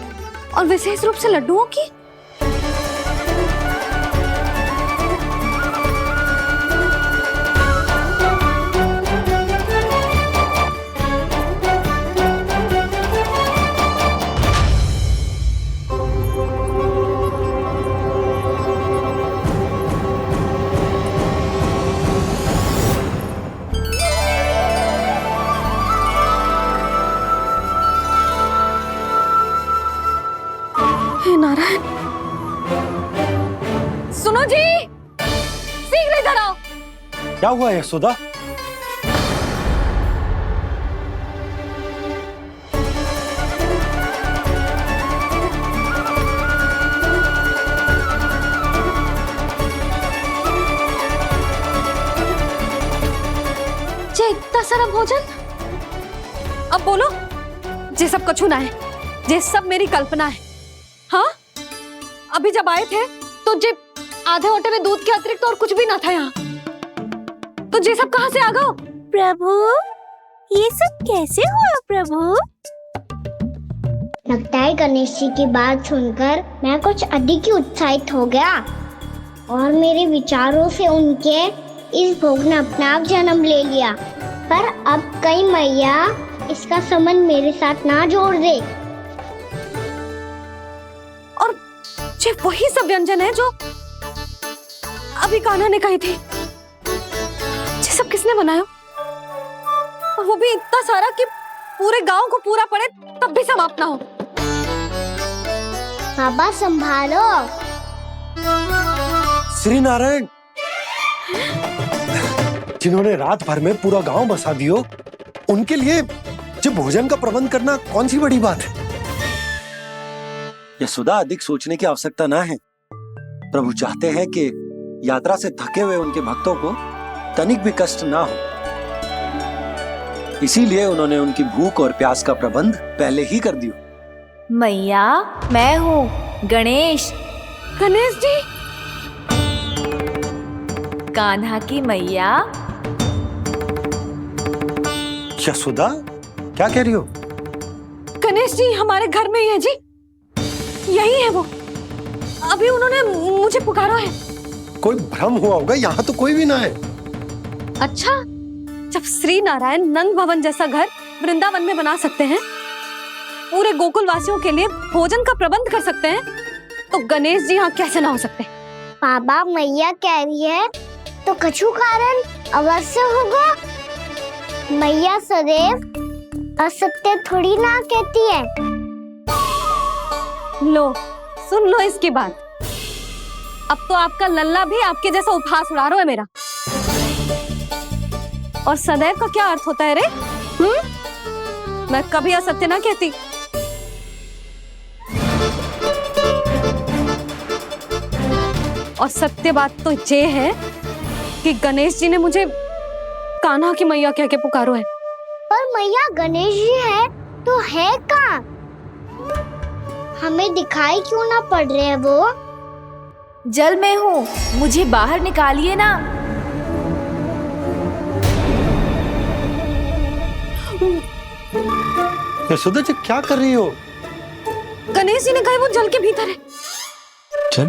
और विशेष रूप से लड्डुओं की? नारायण, सुनो जी, शीघ्र इधर आओ। क्या हुआ यशोदा? जे इतना सारा भोजन, अब बोलो, जे सब कछु ना है, जे सब मेरी कल्पना है। हाँ, अभी जब आए थे तो जे आधे ओटे में दूध के अतिरिक्त और कुछ भी ना था यहाँ, तो जे सब कहाँ से आ गए? प्रभु, ये सब कैसे हुआ प्रभु? लगता है गणेश जी की बात सुनकर मैं कुछ अधिक ही उत्साहित हो गया, और मेरे विचारों से उनके इस भोग ने अपना आप जन्म ले लिया। पर अब कहीं मैया इसका संबंध मेरे साथ ना जोड़ दे। ये वही सब व्यंजन है जो अभी कान्हा ने कही थी। ये सब किसने बनाया? और वो भी इतना सारा कि पूरे गांव को पूरा पड़े तब भी समाप्त ना हो। बाबा संभालो। श्री नारायण, जिन्होंने रात भर में पूरा गांव बसा दियो, उनके लिए जो भोजन का प्रबंध करना कौन सी बड़ी बात है। यशोदा, अधिक सोचने की आवश्यकता ना है। प्रभु चाहते हैं कि यात्रा से थके हुए उनके भक्तों को तनिक भी कष्ट ना हो, इसीलिए उन्होंने उनकी भूख और प्यास का प्रबंध पहले ही कर दिया। मैया, मैं हूँ गणेश। गणेश जी? कान्हा की मैया। यशोदा, क्या कह रही हो? गणेश जी हमारे घर में ही है जी, यही है वो। अभी उन्होंने मुझे पुकारा है। कोई भ्रम हुआ होगा, यहाँ तो कोई भी ना है। अच्छा, जब श्री नारायण नंद भवन जैसा घर वृंदावन में बना सकते हैं, पूरे गोकुल वासियों के लिए भोजन का प्रबंध कर सकते हैं, तो गणेश जी यहाँ कैसे ना हो सकते? बाबा, मैया कह रही है तो कछु कारण अवश्य होगा। मैया सदैव असत्य थोड़ी ना कहती है। लो, सुन लो इसकी बात। अब तो आपका लल्ला भी आपके जैसा उपहास उड़ा रहा है मेरा। और सदैव का क्या अर्थ होता है रे? मैं कभी असत्य ना कहती। और सत्य बात तो ये है कि गणेश जी ने मुझे कान्हा की मैया कह के पुकारो है। पर मैया गणेश जी है तो है कहाँ? हमें दिखाई क्यों ना पड़ रहे हैं वो? जल में हूँ, मुझे बाहर निकालिए ना। यशोदा जी, क्या कर रही हो? गणेश जी ने कहा वो जल के भीतर है।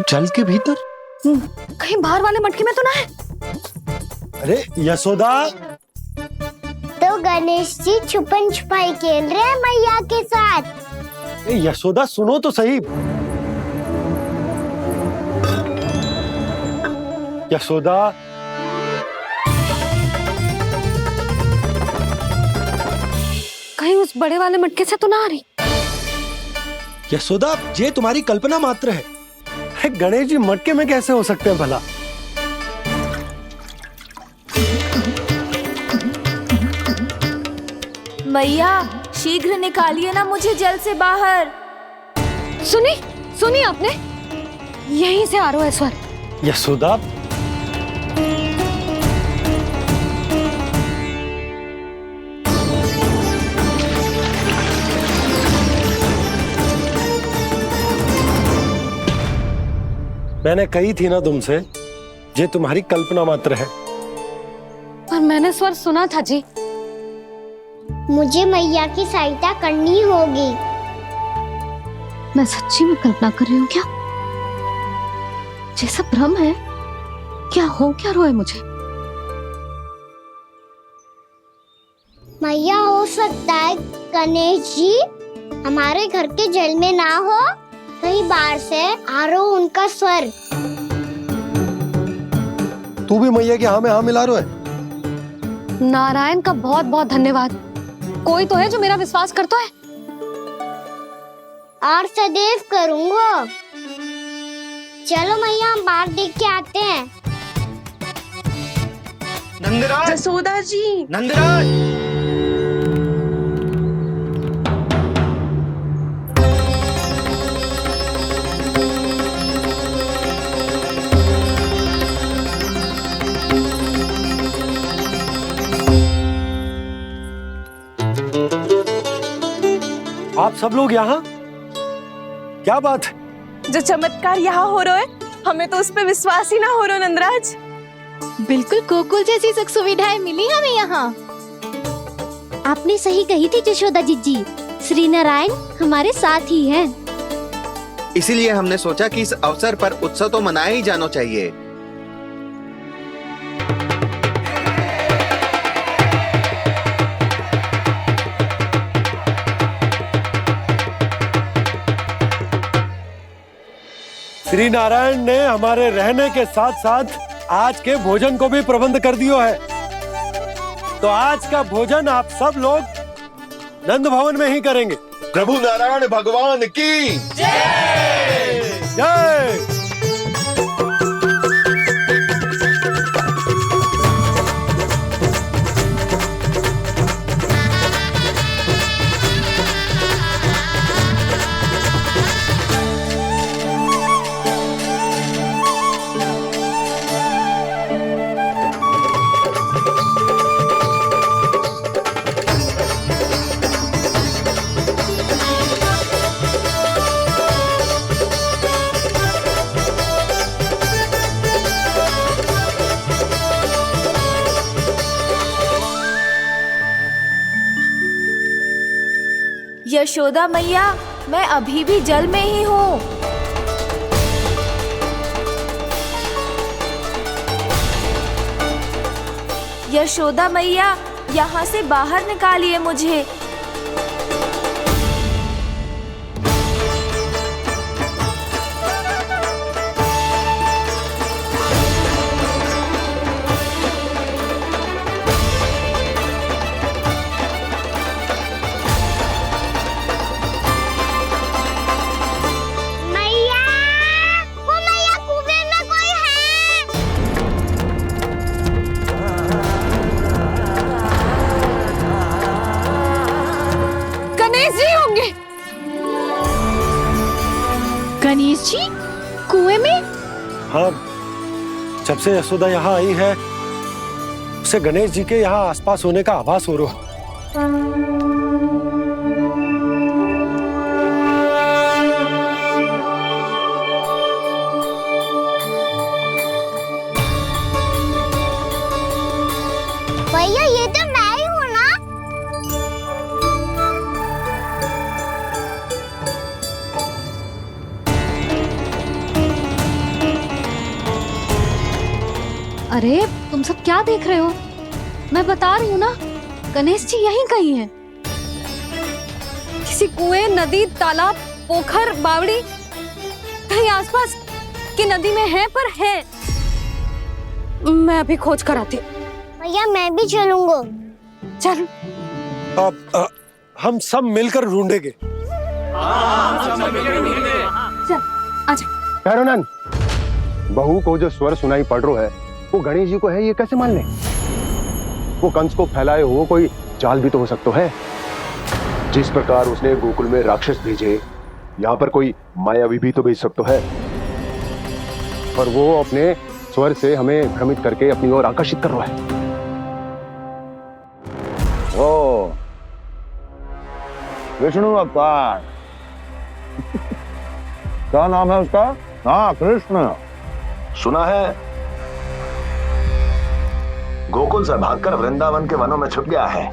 जल के भीतर? कहीं बाहर वाले मटके में तो ना है? अरे यशोदा! तो गणेश जी छुपन छुपाई खेल रहे हैं मैया के साथ। यशोदा, सुनो तो सही। यशोदा, कहीं उस बड़े वाले मटके से तो ना आ रही। यशोदा, ये तुम्हारी कल्पना मात्र है। गणेश जी मटके में कैसे हो सकते हैं भला? मैया शीघ्र निकालिए ना मुझे जल से बाहर। सुनी आपने? यहीं से आ रहा है स्वर। यशोदा, मैंने कही थी ना तुमसे, ये तुम्हारी कल्पना मात्र है। पर मैंने स्वर सुना था जी। मुझे मैया की सहायता करनी होगी। मैं सच्ची में कल्पना कर रही हूँ क्या? ये सब भ्रम है क्या? हो क्या रहा है मुझे? मैया, हो सकता है गणेश जी हमारे घर के जल में ना हो, कहीं बाहर से आ रहा हो उनका स्वर। तू भी मैया के हाँ में हाँ मिला रहा है। नारायण का बहुत बहुत धन्यवाद। कोई तो है जो मेरा विश्वास करता है। और सदैव करूंगा। चलो मैया, हम बाहर देख के आते हैं। नंदराज, जसोदा जी, नंदराज। आप सब लोग यहाँ? क्या बात है? जो चमत्कार यहाँ हो रहा है, हमें तो उस पे विश्वास ही ना हो रहा नंदराज। बिल्कुल गोकुल जैसी सुख सुविधाएं मिली हमें यहाँ। आपने सही कही थी जशोदा जीजी, श्री नारायण हमारे साथ ही हैं। इसीलिए हमने सोचा कि इस अवसर पर उत्सव तो मनाया ही जाना चाहिए। श्री नारायण ने हमारे रहने के साथ साथ आज के भोजन को भी प्रबंध कर दियो है। तो आज का भोजन आप सब लोग नंद भवन में ही करेंगे। प्रभु नारायण भगवान की जय जय। यशोदा मैया, मैं अभी भी जल में ही हूँ। यशोदा मैया, यहाँ से बाहर निकालिए मुझे। गणेश जी कुएं में? हाँ, जब से यशोदा यहाँ आई है उसे गणेश जी के यहाँ आसपास होने का आभास हो रहा। भैया, ये तो मैं ही हूँ ना? अरे तुम सब क्या देख रहे हो? मैं बता रही हूँ ना, गणेश जी यहीं कहीं हैं। किसी कुएं, नदी, तालाब, पोखर, बावड़ी, कहीं आसपास की नदी में है, पर है। मैं अभी खोज कर आती हूँ। भैया, मैं भी चलूंगा। चल। हम सब मिलकर ढूंढेंगे। चल आजा। भैरवनंद, बहू को जो स्वर सुनाई पड़ रहा है वो गणेश जी को है, ये कैसे मान ले? वो कंस को फैलाए हुए कोई जाल भी तो हो सकता है। जिस प्रकार उसने गोकुल में राक्षस भेजे, यहाँ पर कोई मायावी भी तो भेज सकता है। पर वो अपने स्वर से हमें भ्रमित करके अपनी ओर आकर्षित कर रहा है। ओ विष्णु अवतार। क्या नाम है उसका? हाँ, कृष्ण। सुना है गोकुल से भागकर वृंदावन के वनों में छुप गया है।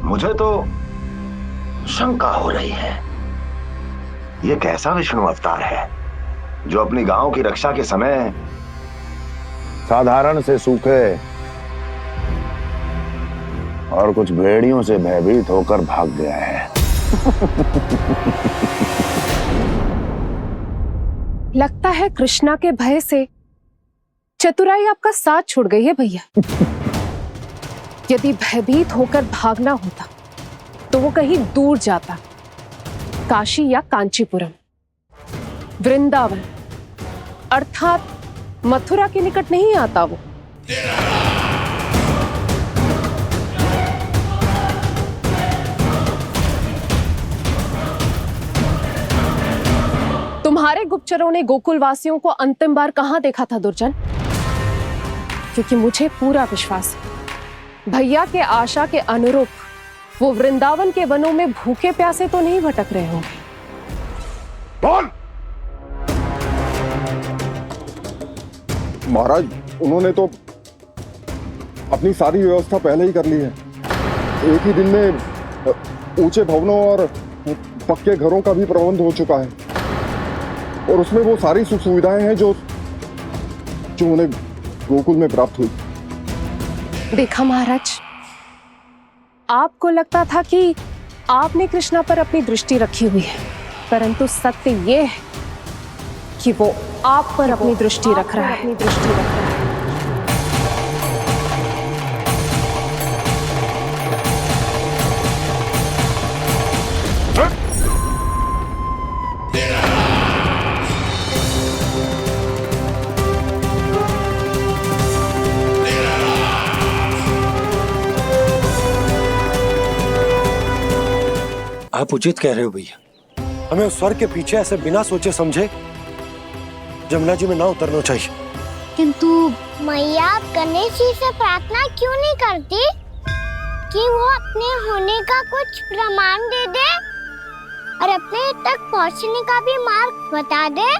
मुझे तो शंका हो रही है, ये कैसा विष्णु अवतार है जो अपनी गांव की रक्षा के समय साधारण से सूखे और कुछ भेड़ियों से भयभीत होकर भाग गया है। लगता है कृष्णा के भय से चतुराई आपका साथ छोड़ गई है भैया। यदि भयभीत होकर भागना होता तो वो कहीं दूर जाता, काशी या कांचीपुरम, वृंदावन अर्थात मथुरा के निकट नहीं आता वो। तुम्हारे गुप्तचरों ने गोकुल वासियों को अंतिम बार कहां देखा था दुर्जन? क्योंकि मुझे पूरा विश्वास है भैया के आशा के अनुरूप वो वृंदावन के वनों में भूखे प्यासे तो नहीं भटक रहे होंगे। बोल! महाराज, उन्होंने तो अपनी सारी व्यवस्था पहले ही कर ली है। एक ही दिन में ऊंचे भवनों और पक्के घरों का भी प्रबंध हो चुका है और उसमें वो सारी सुख सुविधाएं हैं जो उन्हें गोकुल में प्राप्त हुई। देखा महाराज, आपको लगता था कि आपने कृष्णा पर अपनी दृष्टि रखी हुई है, परंतु सत्य ये है कि वो आप पर अपनी दृष्टि रख रहा है। आप उचित कह रहे हो भैया। हमें उस स्वर के पीछे ऐसे बिना सोचे समझे जमुना जी में ना उतरना चाहिए। किंतु मैया, आप गणेश जी से प्रार्थना क्यों नहीं करती कि वो अपने होने का कुछ प्रमाण दे दे और अपने तक पहुंचने का भी मार्ग बता दे?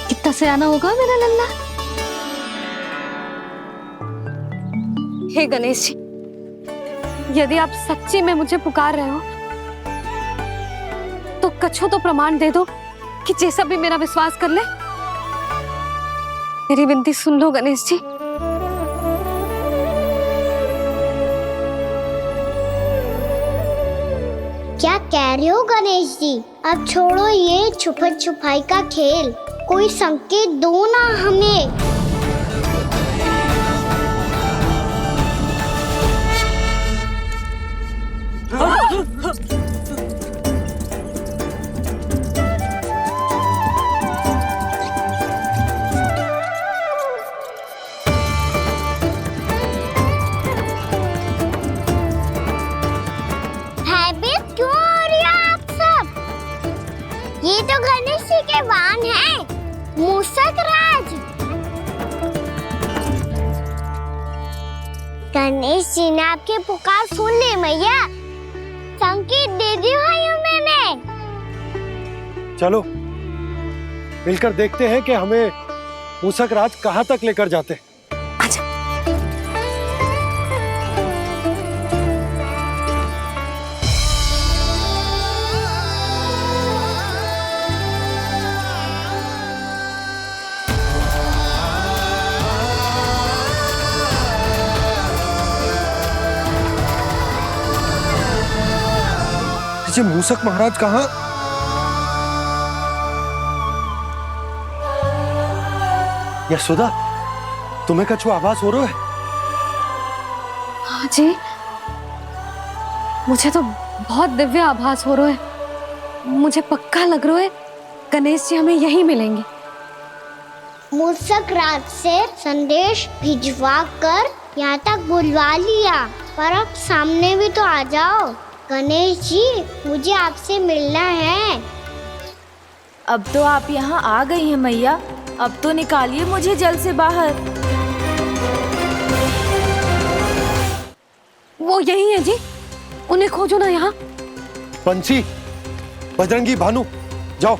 कितना सयाना होगा मेरा लल्ला। हे गणेश जी, यदि आप सच्ची में मुझे पुकार रहे हो तो कछो तो प्रमाण दे दो कि जैसा भी मेरा विश्वास कर ले। मेरी विनती सुन लो गणेश जी। क्या कह रहे हो गणेश जी? अब छोड़ो ये छुपन छुपाई का खेल, कोई संकेत दो ना हमें। भयभीत क्यों हो रही हो आप सब? ये तो गणेश जी के वाहन हैं, मूषक राज। गणेश जी ने आपकी पुकार सुन ली मैया, संकेत दे दी भाइयों मैंने। चलो मिलकर देखते हैं कि हमें मूषक राज कहाँ तक लेकर जाते हैं। ये मूषक महाराज कहाँ? यशोदा, तुम्हें कछु आभास हो रहा है? हाँ जी, मुझे तो बहुत दिव्य आभास हो रहा है। मुझे पक्का लग रहा है गणेश जी हमें यहीं मिलेंगे। मूसक रात से संदेश भिजवा कर यहाँ तक बुलवा लिया, पर अब सामने भी तो आ जाओ। गणेश जी, मुझे आपसे मिलना है। अब तो आप यहाँ आ गई हैं मैया, अब तो निकालिए मुझे जल से बाहर। वो यही है जी, उन्हें खोजो ना यहाँ। पंछी, बजरंगी, भानु, जाओ